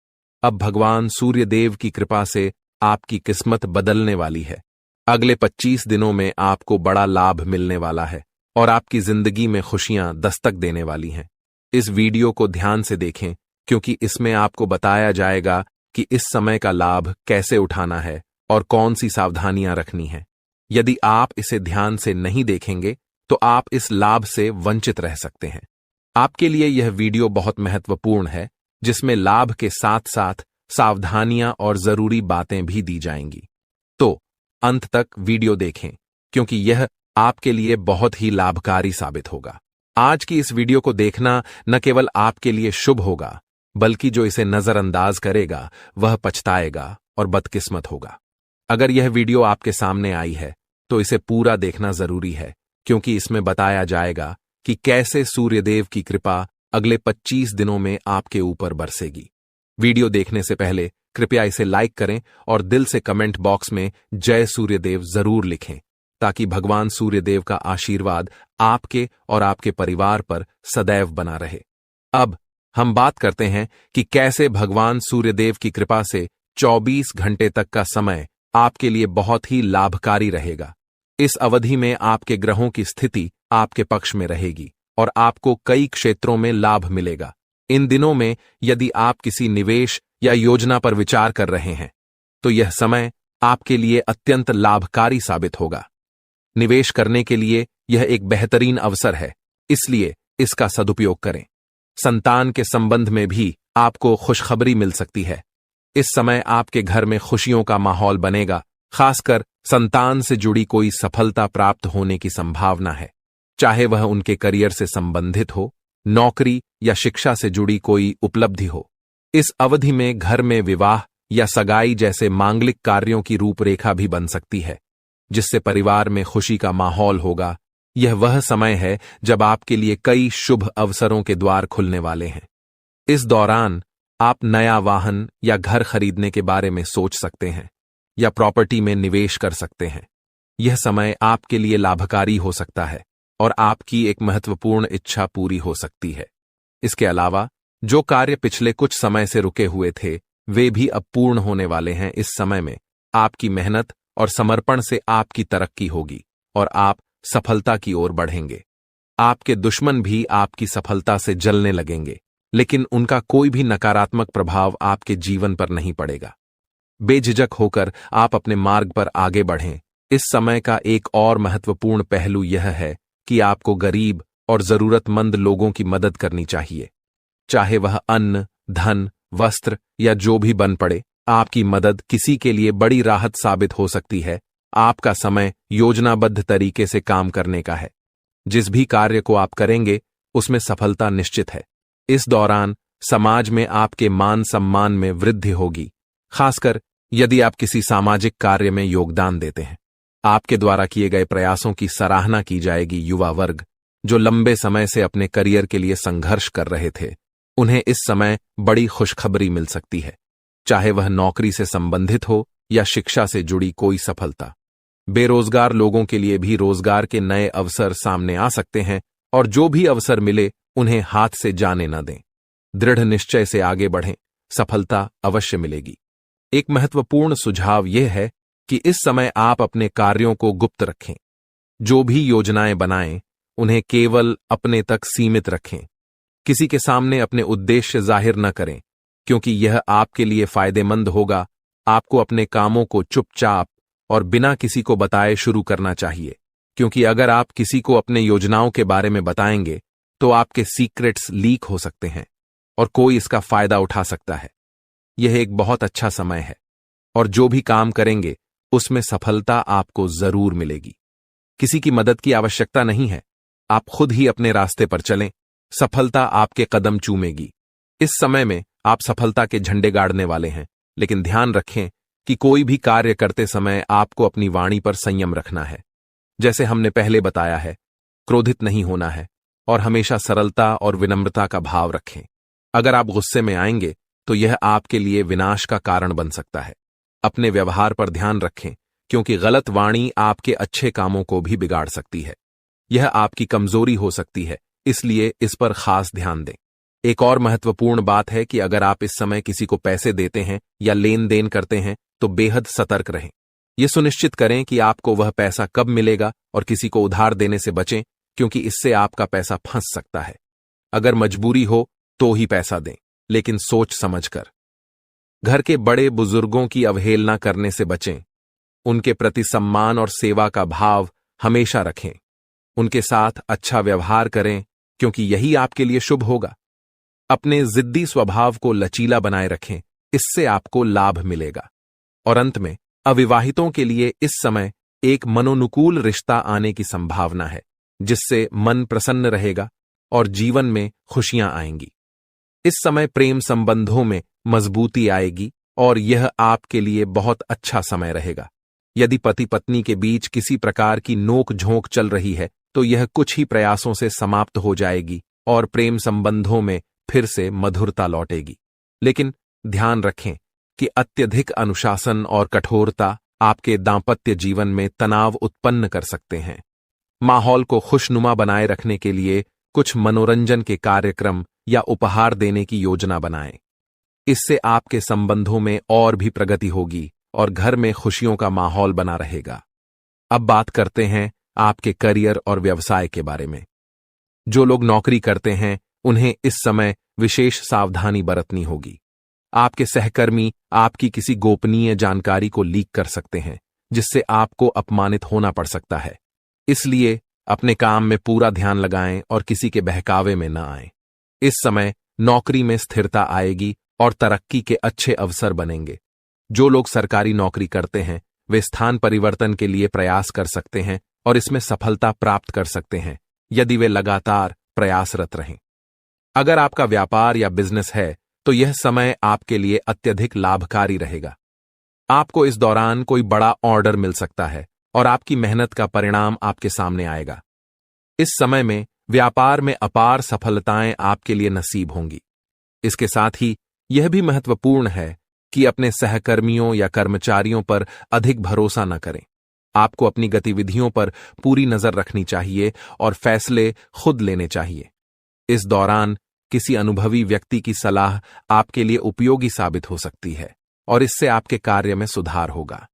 अब भगवान सूर्यदेव की कृपा से आपकी किस्मत बदलने वाली है। अगले 25 दिनों में आपको बड़ा लाभ मिलने वाला है और आपकी जिंदगी में खुशियां दस्तक देने वाली हैं। इस वीडियो को ध्यान से देखें, क्योंकि इसमें आपको बताया जाएगा कि इस समय का लाभ कैसे उठाना है और कौन सी सावधानियां रखनी है। यदि आप इसे ध्यान से नहीं देखेंगे तो आप इस लाभ से वंचित रह सकते हैं। आपके लिए यह वीडियो बहुत महत्वपूर्ण है, जिसमें लाभ के साथ साथ सावधानियां और जरूरी बातें भी दी जाएंगी। तो अंत तक वीडियो देखें, क्योंकि यह आपके लिए बहुत ही लाभकारी साबित होगा। आज की इस वीडियो को देखना न केवल आपके लिए शुभ होगा, बल्कि जो इसे नजरअंदाज करेगा वह पछताएगा और बदकिस्मत होगा। अगर यह वीडियो आपके सामने आई है तो इसे पूरा देखना जरूरी है, क्योंकि इसमें बताया जाएगा कि कैसे सूर्यदेव की कृपा अगले 25 दिनों में आपके ऊपर बरसेगी। वीडियो देखने से पहले कृपया इसे लाइक करें और दिल से कमेंट बॉक्स में जय सूर्यदेव जरूर लिखें, ताकि भगवान सूर्यदेव का आशीर्वाद आपके और आपके परिवार पर सदैव बना रहे। अब हम बात करते हैं कि कैसे भगवान सूर्यदेव की कृपा से 24 घंटे तक का समय आपके लिए बहुत ही लाभकारी रहेगा। इस अवधि में आपके ग्रहों की स्थिति आपके पक्ष में रहेगी और आपको कई क्षेत्रों में लाभ मिलेगा। इन दिनों में यदि आप किसी निवेश या योजना पर विचार कर रहे हैं तो यह समय आपके लिए अत्यंत लाभकारी साबित होगा। निवेश करने के लिए यह एक बेहतरीन अवसर है, इसलिए इसका सदुपयोग करें। संतान के संबंध में भी आपको खुशखबरी मिल सकती है। इस समय आपके घर में खुशियों का माहौल बनेगा, खासकर संतान से जुड़ी कोई सफलता प्राप्त होने की संभावना है, चाहे वह उनके करियर से संबंधित हो, नौकरी या शिक्षा से जुड़ी कोई उपलब्धि हो। इस अवधि में घर में विवाह या सगाई जैसे मांगलिक कार्यों की रूपरेखा भी बन सकती है, जिससे परिवार में खुशी का माहौल होगा। यह वह समय है जब आपके लिए कई शुभ अवसरों के द्वार खुलने वाले हैं। इस दौरान आप नया वाहन या घर खरीदने के बारे में सोच सकते हैं। या प्रॉपर्टी में निवेश कर सकते हैं। यह समय आपके लिए लाभकारी हो सकता है और आपकी एक महत्वपूर्ण इच्छा पूरी हो सकती है। इसके अलावा जो कार्य पिछले कुछ समय से रुके हुए थे वे भी अब पूर्ण होने वाले हैं। इस समय में आपकी मेहनत और समर्पण से आपकी तरक्की होगी और आप सफलता की ओर बढ़ेंगे। आपके दुश्मन भी आपकी सफलता से जलने लगेंगे, लेकिन उनका कोई भी नकारात्मक प्रभाव आपके जीवन पर नहीं पड़ेगा। बेझिझक होकर आप अपने मार्ग पर आगे बढ़ें। इस समय का एक और महत्वपूर्ण पहलू यह है कि आपको गरीब और जरूरतमंद लोगों की मदद करनी चाहिए, चाहे वह अन्न, धन, वस्त्र या जो भी बन पड़े। आपकी मदद किसी के लिए बड़ी राहत साबित हो सकती है। आपका समय योजनाबद्ध तरीके से काम करने का है। जिस भी कार्य को आप करेंगे उसमें सफलता निश्चित है। इस दौरान समाज में आपके मान सम्मान में वृद्धि होगी, खासकर यदि आप किसी सामाजिक कार्य में योगदान देते हैं। आपके द्वारा किए गए प्रयासों की सराहना की जाएगी। युवा वर्ग जो लंबे समय से अपने करियर के लिए संघर्ष कर रहे थे, उन्हें इस समय बड़ी खुशखबरी मिल सकती है, चाहे वह नौकरी से संबंधित हो या शिक्षा से जुड़ी कोई सफलता। बेरोजगार लोगों के लिए भी रोजगार के नए अवसर सामने आ सकते हैं और जो भी अवसर मिले उन्हें हाथ से जाने न दें। दृढ़ निश्चय से आगे बढ़ें, सफलता अवश्य मिलेगी। एक महत्वपूर्ण सुझाव यह है कि इस समय आप अपने कार्यों को गुप्त रखें। जो भी योजनाएं बनाएं उन्हें केवल अपने तक सीमित रखें। किसी के सामने अपने उद्देश्य जाहिर न करें, क्योंकि यह आपके लिए फायदेमंद होगा। आपको अपने कामों को चुपचाप और बिना किसी को बताए शुरू करना चाहिए, क्योंकि अगर आप किसी को अपने योजनाओं के बारे में बताएंगे तो आपके सीक्रेट्स लीक हो सकते हैं और कोई इसका फायदा उठा सकता है। यह एक बहुत अच्छा समय है और जो भी काम करेंगे उसमें सफलता आपको जरूर मिलेगी। किसी की मदद की आवश्यकता नहीं है, आप खुद ही अपने रास्ते पर चलें, सफलता आपके कदम चूमेगी। इस समय में आप सफलता के झंडे गाड़ने वाले हैं, लेकिन ध्यान रखें कि कोई भी कार्य करते समय आपको अपनी वाणी पर संयम रखना है। जैसे हमने पहले बताया है, क्रोधित नहीं होना है और हमेशा सरलता और विनम्रता का भाव रखें। अगर आप गुस्से में आएंगे तो यह आपके लिए विनाश का कारण बन सकता है। अपने व्यवहार पर ध्यान रखें, क्योंकि गलत वाणी आपके अच्छे कामों को भी बिगाड़ सकती है। यह आपकी कमजोरी हो सकती है, इसलिए इस पर खास ध्यान दें। एक और महत्वपूर्ण बात है कि अगर आप इस समय किसी को पैसे देते हैं या लेन देन करते हैं तो बेहद सतर्क रहें। यह सुनिश्चित करें कि आपको वह पैसा कब मिलेगा और किसी को उधार देने से बचें, क्योंकि इससे आपका पैसा फंस सकता है। अगर मजबूरी हो तो ही पैसा दें, लेकिन सोच समझकर। घर के बड़े बुजुर्गों की अवहेलना करने से बचें। उनके प्रति सम्मान और सेवा का भाव हमेशा रखें। उनके साथ अच्छा व्यवहार करें, क्योंकि यही आपके लिए शुभ होगा। अपने जिद्दी स्वभाव को लचीला बनाए रखें, इससे आपको लाभ मिलेगा। और अंत में अविवाहितों के लिए इस समय एक मनोनुकूल रिश्ता आने की संभावना है, जिससे मन प्रसन्न रहेगा और जीवन में खुशियां आएंगी। इस समय प्रेम संबंधों में मजबूती आएगी और यह आपके लिए बहुत अच्छा समय रहेगा। यदि पति पत्नी के बीच किसी प्रकार की नोक झोंक चल रही है तो यह कुछ ही प्रयासों से समाप्त हो जाएगी और प्रेम संबंधों में फिर से मधुरता लौटेगी। लेकिन ध्यान रखें कि अत्यधिक अनुशासन और कठोरता आपके दांपत्य जीवन में तनाव उत्पन्न कर सकते हैं। माहौल को खुशनुमा बनाए रखने के लिए कुछ मनोरंजन के कार्यक्रम या उपहार देने की योजना बनाएं। इससे आपके संबंधों में और भी प्रगति होगी और घर में खुशियों का माहौल बना रहेगा। अब बात करते हैं आपके करियर और व्यवसाय के बारे में। जो लोग नौकरी करते हैं उन्हें इस समय विशेष सावधानी बरतनी होगी। आपके सहकर्मी आपकी किसी गोपनीय जानकारी को लीक कर सकते हैं, जिससे आपको अपमानित होना पड़ सकता है। इसलिए अपने काम में पूरा ध्यान लगाएं और किसी के बहकावे में न आएं। इस समय नौकरी में स्थिरता आएगी और तरक्की के अच्छे अवसर बनेंगे। जो लोग सरकारी नौकरी करते हैं वे स्थान परिवर्तन के लिए प्रयास कर सकते हैं और इसमें सफलता प्राप्त कर सकते हैं, यदि वे लगातार प्रयासरत रहें। अगर आपका व्यापार या बिजनेस है तो यह समय आपके लिए अत्यधिक लाभकारी रहेगा। आपको इस दौरान कोई बड़ा ऑर्डर मिल सकता है और आपकी मेहनत का परिणाम आपके सामने आएगा। इस समय में व्यापार में अपार सफलताएं आपके लिए नसीब होंगी। इसके साथ ही यह भी महत्वपूर्ण है कि अपने सहकर्मियों या कर्मचारियों पर अधिक भरोसा न करें। आपको अपनी गतिविधियों पर पूरी नजर रखनी चाहिए और फैसले खुद लेने चाहिए। इस दौरान किसी अनुभवी व्यक्ति की सलाह आपके लिए उपयोगी साबित हो सकती है और इससे आपके कार्य में सुधार होगा।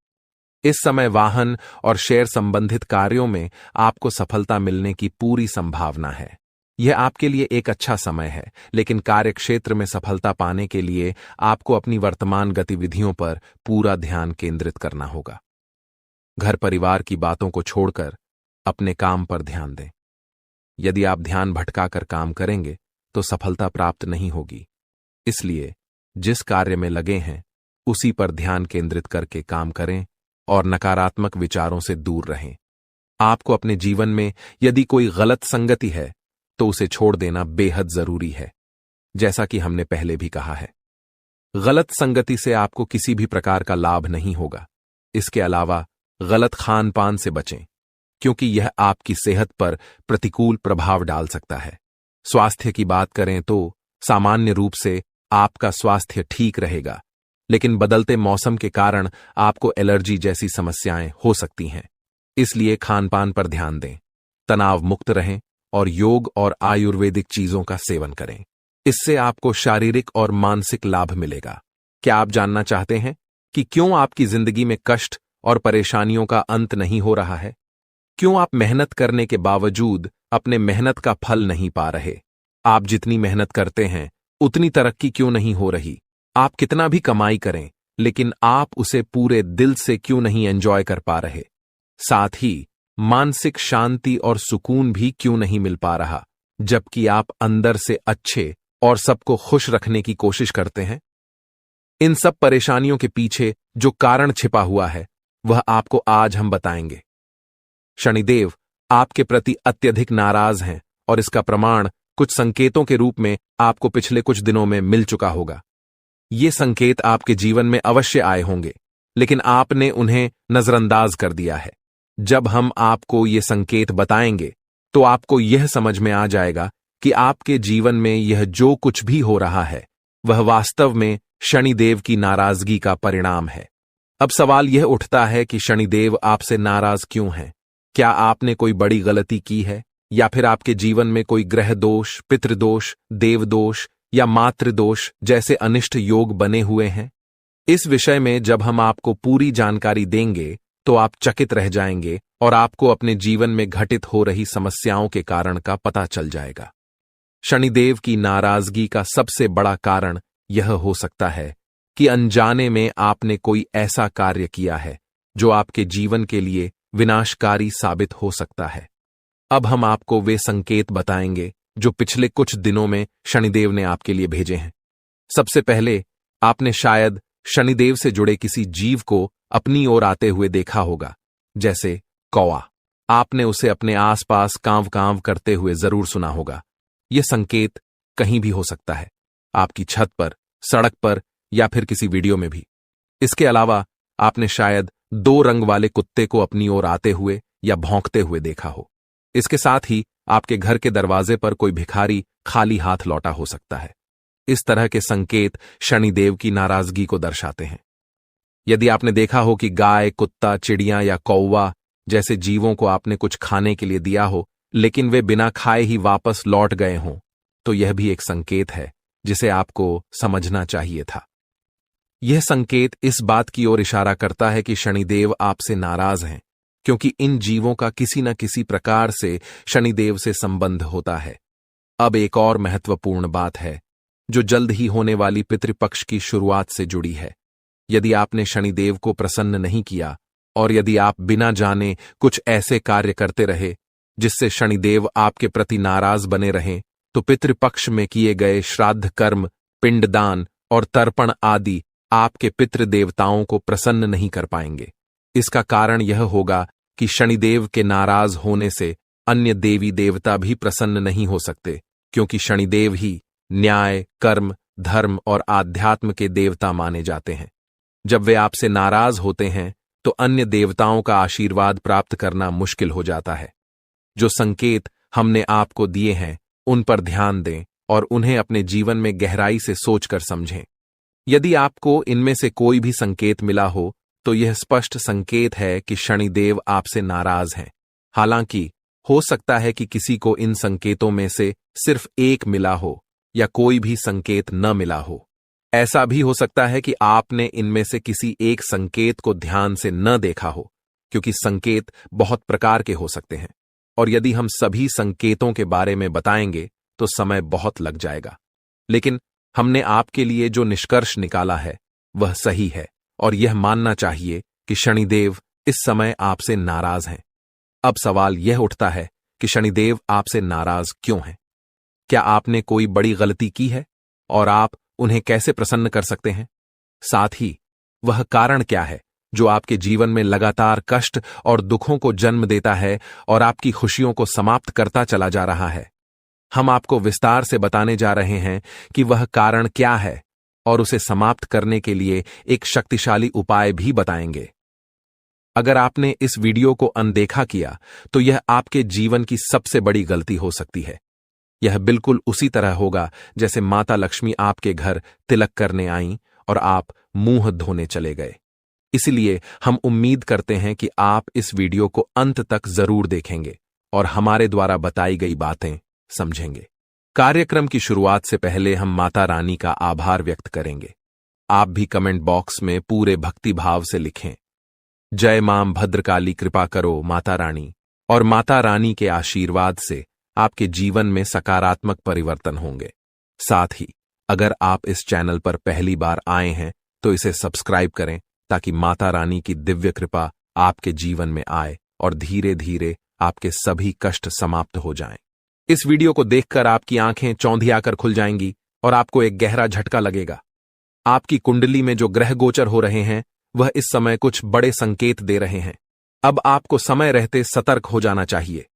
इस समय वाहन और शेयर संबंधित कार्यों में आपको सफलता मिलने की पूरी संभावना है। यह आपके लिए एक अच्छा समय है, लेकिन कार्यक्षेत्र में सफलता पाने के लिए आपको अपनी वर्तमान गतिविधियों पर पूरा ध्यान केंद्रित करना होगा। घर परिवार की बातों को छोड़कर अपने काम पर ध्यान दें। यदि आप ध्यान भटकाकर काम करेंगे तो सफलता प्राप्त नहीं होगी। इसलिए जिस कार्य में लगे हैं उसी पर ध्यान केंद्रित करके काम करें और नकारात्मक विचारों से दूर रहें। आपको अपने जीवन में यदि कोई गलत संगति है तो उसे छोड़ देना बेहद जरूरी है। जैसा कि हमने पहले भी कहा है, गलत संगति से आपको किसी भी प्रकार का लाभ नहीं होगा। इसके अलावा गलत खान पान से बचें, क्योंकि यह आपकी सेहत पर प्रतिकूल प्रभाव डाल सकता है। स्वास्थ्य की बात करें तो सामान्य रूप से आपका स्वास्थ्य ठीक रहेगा, लेकिन बदलते मौसम के कारण आपको एलर्जी जैसी समस्याएं हो सकती हैं। इसलिए खान पान पर ध्यान दें, तनाव मुक्त रहें और योग और आयुर्वेदिक चीजों का सेवन करें। इससे आपको शारीरिक और मानसिक लाभ मिलेगा। क्या आप जानना चाहते हैं कि क्यों आपकी जिंदगी में कष्ट और परेशानियों का अंत नहीं हो रहा है? क्यों आप मेहनत करने के बावजूद अपने मेहनत का फल नहीं पा रहे? आप जितनी मेहनत करते हैं उतनी तरक्की क्यों नहीं हो रही? आप कितना भी कमाई करें, लेकिन आप उसे पूरे दिल से क्यों नहीं एंजॉय कर पा रहे? साथ ही मानसिक शांति और सुकून भी क्यों नहीं मिल पा रहा, जबकि आप अंदर से अच्छे और सबको खुश रखने की कोशिश करते हैं? इन सब परेशानियों के पीछे जो कारण छिपा हुआ है वह आपको आज हम बताएंगे। शनिदेव आपके प्रति अत्यधिक नाराज हैं और इसका प्रमाण कुछ संकेतों के रूप में आपको पिछले कुछ दिनों में मिल चुका होगा। ये संकेत आपके जीवन में अवश्य आए होंगे, लेकिन आपने उन्हें नजरअंदाज कर दिया है। जब हम आपको ये संकेत बताएंगे तो आपको यह समझ में आ जाएगा कि आपके जीवन में यह जो कुछ भी हो रहा है वह वास्तव में शनिदेव की नाराजगी का परिणाम है। अब सवाल यह उठता है कि शनिदेव आपसे नाराज क्यों हैं? क्या आपने कोई बड़ी गलती की है, या फिर आपके जीवन में कोई ग्रह दोष, पितृदोष, देवदोष या मातृदोष जैसे अनिष्ट योग बने हुए हैं? इस विषय में जब हम आपको पूरी जानकारी देंगे तो आप चकित रह जाएंगे और आपको अपने जीवन में घटित हो रही समस्याओं के कारण का पता चल जाएगा। शनिदेव की नाराजगी का सबसे बड़ा कारण यह हो सकता है कि अनजाने में आपने कोई ऐसा कार्य किया है जो आपके जीवन के लिए विनाशकारी साबित हो सकता है। अब हम आपको वे संकेत बताएंगे जो पिछले कुछ दिनों में शनिदेव ने आपके लिए भेजे हैं। सबसे पहले आपने शायद शनिदेव से जुड़े किसी जीव को अपनी ओर आते हुए देखा होगा, जैसे कौवा। आपने उसे अपने आसपास कांव कांव करते हुए जरूर सुना होगा। यह संकेत कहीं भी हो सकता है, आपकी छत पर, सड़क पर या फिर किसी वीडियो में भी। इसके अलावा आपने शायद 2 रंग वाले कुत्ते को अपनी ओर आते हुए या भौंकते हुए देखा हो। इसके साथ ही आपके घर के दरवाजे पर कोई भिखारी खाली हाथ लौटा हो सकता है। इस तरह के संकेत शनिदेव की नाराजगी को दर्शाते हैं। यदि आपने देखा हो कि गाय, कुत्ता, चिड़िया या कौवा जैसे जीवों को आपने कुछ खाने के लिए दिया हो लेकिन वे बिना खाए ही वापस लौट गए हों, तो यह भी एक संकेत है जिसे आपको समझना चाहिए था। यह संकेत इस बात की ओर इशारा करता है कि शनिदेव आपसे नाराज हैं, क्योंकि इन जीवों का किसी न किसी प्रकार से शनिदेव से संबंध होता है। अब एक और महत्वपूर्ण बात है जो जल्द ही होने वाली पितृपक्ष की शुरुआत से जुड़ी है। यदि आपने शनिदेव को प्रसन्न नहीं किया और यदि आप बिना जाने कुछ ऐसे कार्य करते रहे जिससे शनिदेव आपके प्रति नाराज बने रहें, तो पितृपक्ष में किए गए श्राद्ध कर्म, पिंडदान और तर्पण आदि आपके पितृ देवताओं को प्रसन्न नहीं कर पाएंगे। इसका कारण यह होगा कि शनिदेव के नाराज होने से अन्य देवी देवता भी प्रसन्न नहीं हो सकते, क्योंकि शनिदेव ही न्याय, कर्म, धर्म और आध्यात्म के देवता माने जाते हैं। जब वे आपसे नाराज होते हैं तो अन्य देवताओं का आशीर्वाद प्राप्त करना मुश्किल हो जाता है। जो संकेत हमने आपको दिए हैं उन पर ध्यान दें और उन्हें अपने जीवन में गहराई से सोचकर समझें। यदि आपको इनमें से कोई भी संकेत मिला हो तो यह स्पष्ट संकेत है कि शनिदेव आपसे नाराज हैं। हालांकि हो सकता है कि किसी को इन संकेतों में से सिर्फ एक मिला हो या कोई भी संकेत न मिला हो। ऐसा भी हो सकता है कि आपने इनमें से किसी एक संकेत को ध्यान से न देखा हो, क्योंकि संकेत बहुत प्रकार के हो सकते हैं और यदि हम सभी संकेतों के बारे में बताएंगे तो समय बहुत लग जाएगा। लेकिन हमने आपके लिए जो निष्कर्ष निकाला है वह सही है और यह मानना चाहिए कि शनिदेव इस समय आपसे नाराज हैं। अब सवाल यह उठता है कि शनिदेव आपसे नाराज क्यों हैं? क्या आपने कोई बड़ी गलती की है और आप उन्हें कैसे प्रसन्न कर सकते हैं? साथ ही वह कारण क्या है जो आपके जीवन में लगातार कष्ट और दुखों को जन्म देता है और आपकी खुशियों को समाप्त करता चला जा रहा है? हम आपको विस्तार से बताने जा रहे हैं कि वह कारण क्या है और उसे समाप्त करने के लिए एक शक्तिशाली उपाय भी बताएंगे। अगर आपने इस वीडियो को अनदेखा किया तो यह आपके जीवन की सबसे बड़ी गलती हो सकती है। यह बिल्कुल उसी तरह होगा जैसे माता लक्ष्मी आपके घर तिलक करने आईं और आप मुंह धोने चले गए। इसलिए हम उम्मीद करते हैं कि आप इस वीडियो को अंत तक जरूर देखेंगे और हमारे द्वारा बताई गई बातें समझेंगे। कार्यक्रम की शुरुआत से पहले हम माता रानी का आभार व्यक्त करेंगे। आप भी कमेंट बॉक्स में पूरे भक्ति भाव से लिखें, जय मां भद्रकाली कृपा करो माता रानी, और माता रानी के आशीर्वाद से आपके जीवन में सकारात्मक परिवर्तन होंगे। साथ ही अगर आप इस चैनल पर पहली बार आए हैं तो इसे सब्सक्राइब करें ताकि माता रानी की दिव्य कृपा आपके जीवन में आए और धीरे धीरे आपके सभी कष्ट समाप्त हो जाएं। इस वीडियो को देखकर आपकी आंखें चौंधियाकर खुल जाएंगी और आपको एक गहरा झटका लगेगा। आपकी कुंडली में जो ग्रह गोचर हो रहे हैं वह इस समय कुछ बड़े संकेत दे रहे हैं। अब आपको समय रहते सतर्क हो जाना चाहिए।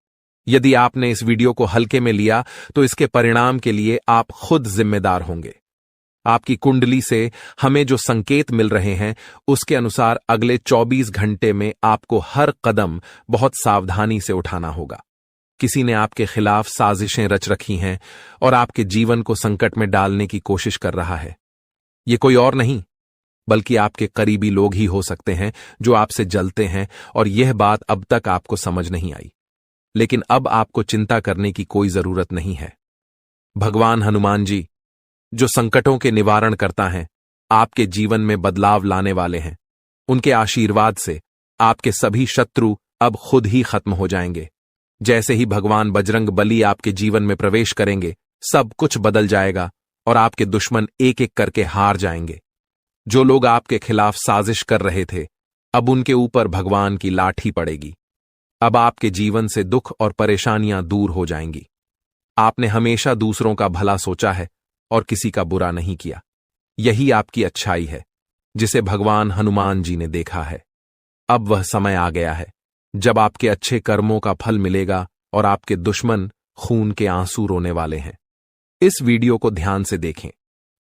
यदि आपने इस वीडियो को हल्के में लिया तो इसके परिणाम के लिए आप खुद जिम्मेदार होंगे। आपकी कुंडली से हमें जो संकेत मिल रहे हैं उसके अनुसार अगले 24 घंटे में आपको हर कदम बहुत सावधानी से उठाना होगा। किसी ने आपके खिलाफ साजिशें रच रखी हैं और आपके जीवन को संकट में डालने की कोशिश कर रहा है। ये कोई और नहीं बल्कि आपके करीबी लोग ही हो सकते हैं जो आपसे जलते हैं और यह बात अब तक आपको समझ नहीं आई। लेकिन अब आपको चिंता करने की कोई जरूरत नहीं है। भगवान हनुमान जी जो संकटों के निवारण करता है, आपके जीवन में बदलाव लाने वाले हैं। उनके आशीर्वाद से आपके सभी शत्रु अब खुद ही खत्म हो जाएंगे। जैसे ही भगवान बजरंग बली आपके जीवन में प्रवेश करेंगे, सब कुछ बदल जाएगा और आपके दुश्मन एक एक करके हार जाएंगे। जो लोग आपके खिलाफ साजिश कर रहे थे, अब उनके ऊपर भगवान की लाठी पड़ेगी। अब आपके जीवन से दुख और परेशानियां दूर हो जाएंगी। आपने हमेशा दूसरों का भला सोचा है और किसी का बुरा नहीं किया। यही आपकी अच्छाई है जिसे भगवान हनुमान जी ने देखा है। अब वह समय आ गया है जब आपके अच्छे कर्मों का फल मिलेगा और आपके दुश्मन खून के आंसू रोने वाले हैं। इस वीडियो को ध्यान से देखें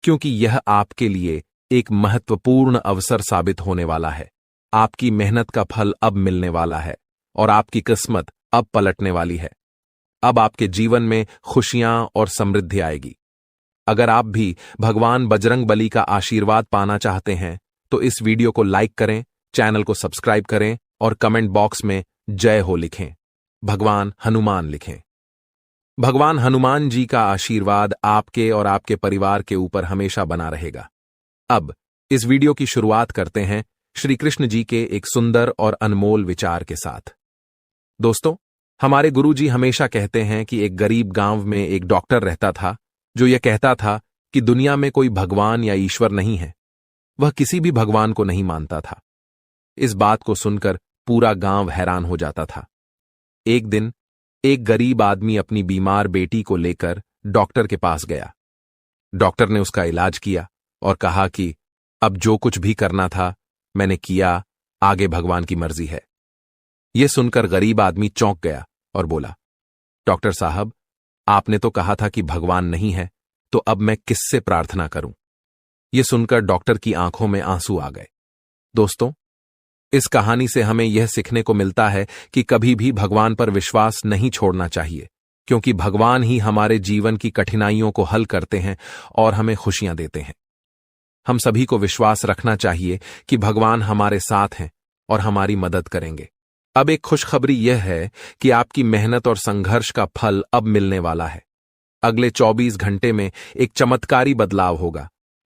क्योंकि यह आपके लिए एक महत्वपूर्ण अवसर साबित होने वाला है। आपकी मेहनत का फल अब मिलने वाला है और आपकी किस्मत अब पलटने वाली है। अब आपके जीवन में खुशियां और समृद्धि आएगी। अगर आप भी भगवान बजरंग बली का आशीर्वाद पाना चाहते हैं तो इस वीडियो को लाइक करें, चैनल को सब्सक्राइब करें और कमेंट बॉक्स में जय हो लिखें, भगवान हनुमान लिखें। भगवान हनुमान जी का आशीर्वाद आपके और आपके परिवार के ऊपर हमेशा बना रहेगा। अब इस वीडियो की शुरुआत करते हैं श्री कृष्ण जी के एक सुंदर और अनमोल विचार के साथ। दोस्तों, हमारे गुरुजी हमेशा कहते हैं कि एक गरीब गांव में एक डॉक्टर रहता था जो यह कहता था कि दुनिया में कोई भगवान या ईश्वर नहीं है। वह किसी भी भगवान को नहीं मानता था। इस बात को सुनकर पूरा गांव हैरान हो जाता था। एक दिन एक गरीब आदमी अपनी बीमार बेटी को लेकर डॉक्टर के पास गया। डॉक्टर ने उसका इलाज किया और कहा कि अब जो कुछ भी करना था मैंने किया, आगे भगवान की मर्जी है। यह सुनकर गरीब आदमी चौंक गया और बोला, डॉक्टर साहब, आपने तो कहा था कि भगवान नहीं है, तो अब मैं किससे प्रार्थना करूं? यह सुनकर डॉक्टर की आंखों में आंसू आ गए। दोस्तों, इस कहानी से हमें यह सीखने को मिलता है कि कभी भी भगवान पर विश्वास नहीं छोड़ना चाहिए, क्योंकि भगवान ही हमारे जीवन की कठिनाइयों को हल करते हैं और हमें खुशियां देते हैं। हम सभी को विश्वास रखना चाहिए कि भगवान हमारे साथ हैं और हमारी मदद करेंगे। अब एक खुशखबरी यह है कि आपकी मेहनत और संघर्ष का फल अब मिलने वाला है। अगले 24 घंटे में एक चमत्कारी बदलाव होगा।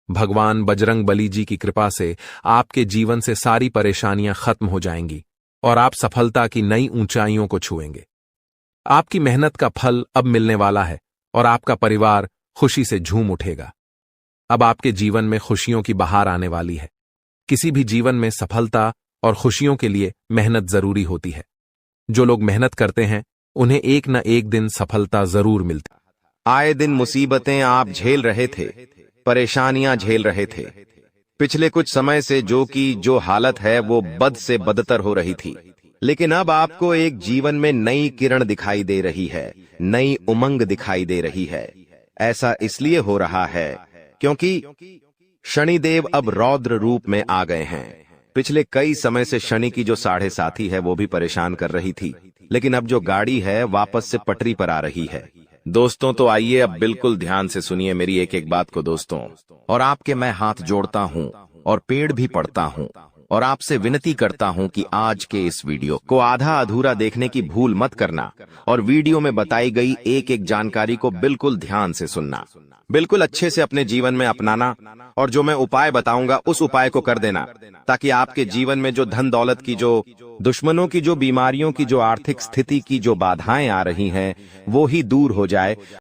भगवान बजरंग बली जी की कृपा से आपके जीवन से सारी परेशानियां खत्म हो जाएंगी और आप सफलता की नई ऊंचाइयों को छुएंगे। आपकी मेहनत का फल अब मिलने वाला है और आपका परिवार खुशी से झूम उठेगा। अब आपके जीवन में खुशियों की बहार आने वाली है। किसी भी जीवन में सफलता और खुशियों के लिए मेहनत जरूरी होती है। जो लोग मेहनत करते हैं उन्हें एक न एक दिन सफलता जरूर मिलती। आए दिन मुसीबतें आप झेल रहे थे, परेशानियां झेल रहे थे। पिछले कुछ समय से जो हालत है वो बद से बदतर हो रही थी, लेकिन अब आपको एक जीवन में नई किरण दिखाई दे रही है, नई उमंग दिखाई दे रही है। ऐसा इसलिए हो रहा है क्योंकि शनिदेव अब रौद्र रूप में आ गए हैं। पिछले कई समय से शनि की जो साढ़े साथी है वो भी परेशान कर रही थी, लेकिन अब जो गाड़ी है वापस से पटरी पर आ रही है। दोस्तों, तो आइए अब बिल्कुल ध्यान से सुनिए मेरी एक एक बात को दोस्तों, और आपके मैं हाथ जोड़ता हूं और पेड़ भी पड़ता हूं और आपसे विनती करता हूं कि आज के इस वीडियो को आधा अधूरा देखने की भूल मत करना और वीडियो में बताई गई एक एक जानकारी को बिल्कुल ध्यान से सुनना, बिल्कुल अच्छे से अपने जीवन में अपनाना और जो मैं उपाय बताऊंगा उस उपाय को कर देना, ताकि आपके जीवन में जो धन दौलत की, जो दुश्मनों की, जो बीमारियों की, जो आर्थिक स्थिति की जो बाधाएं आ रही हैं वो ही दूर हो जाए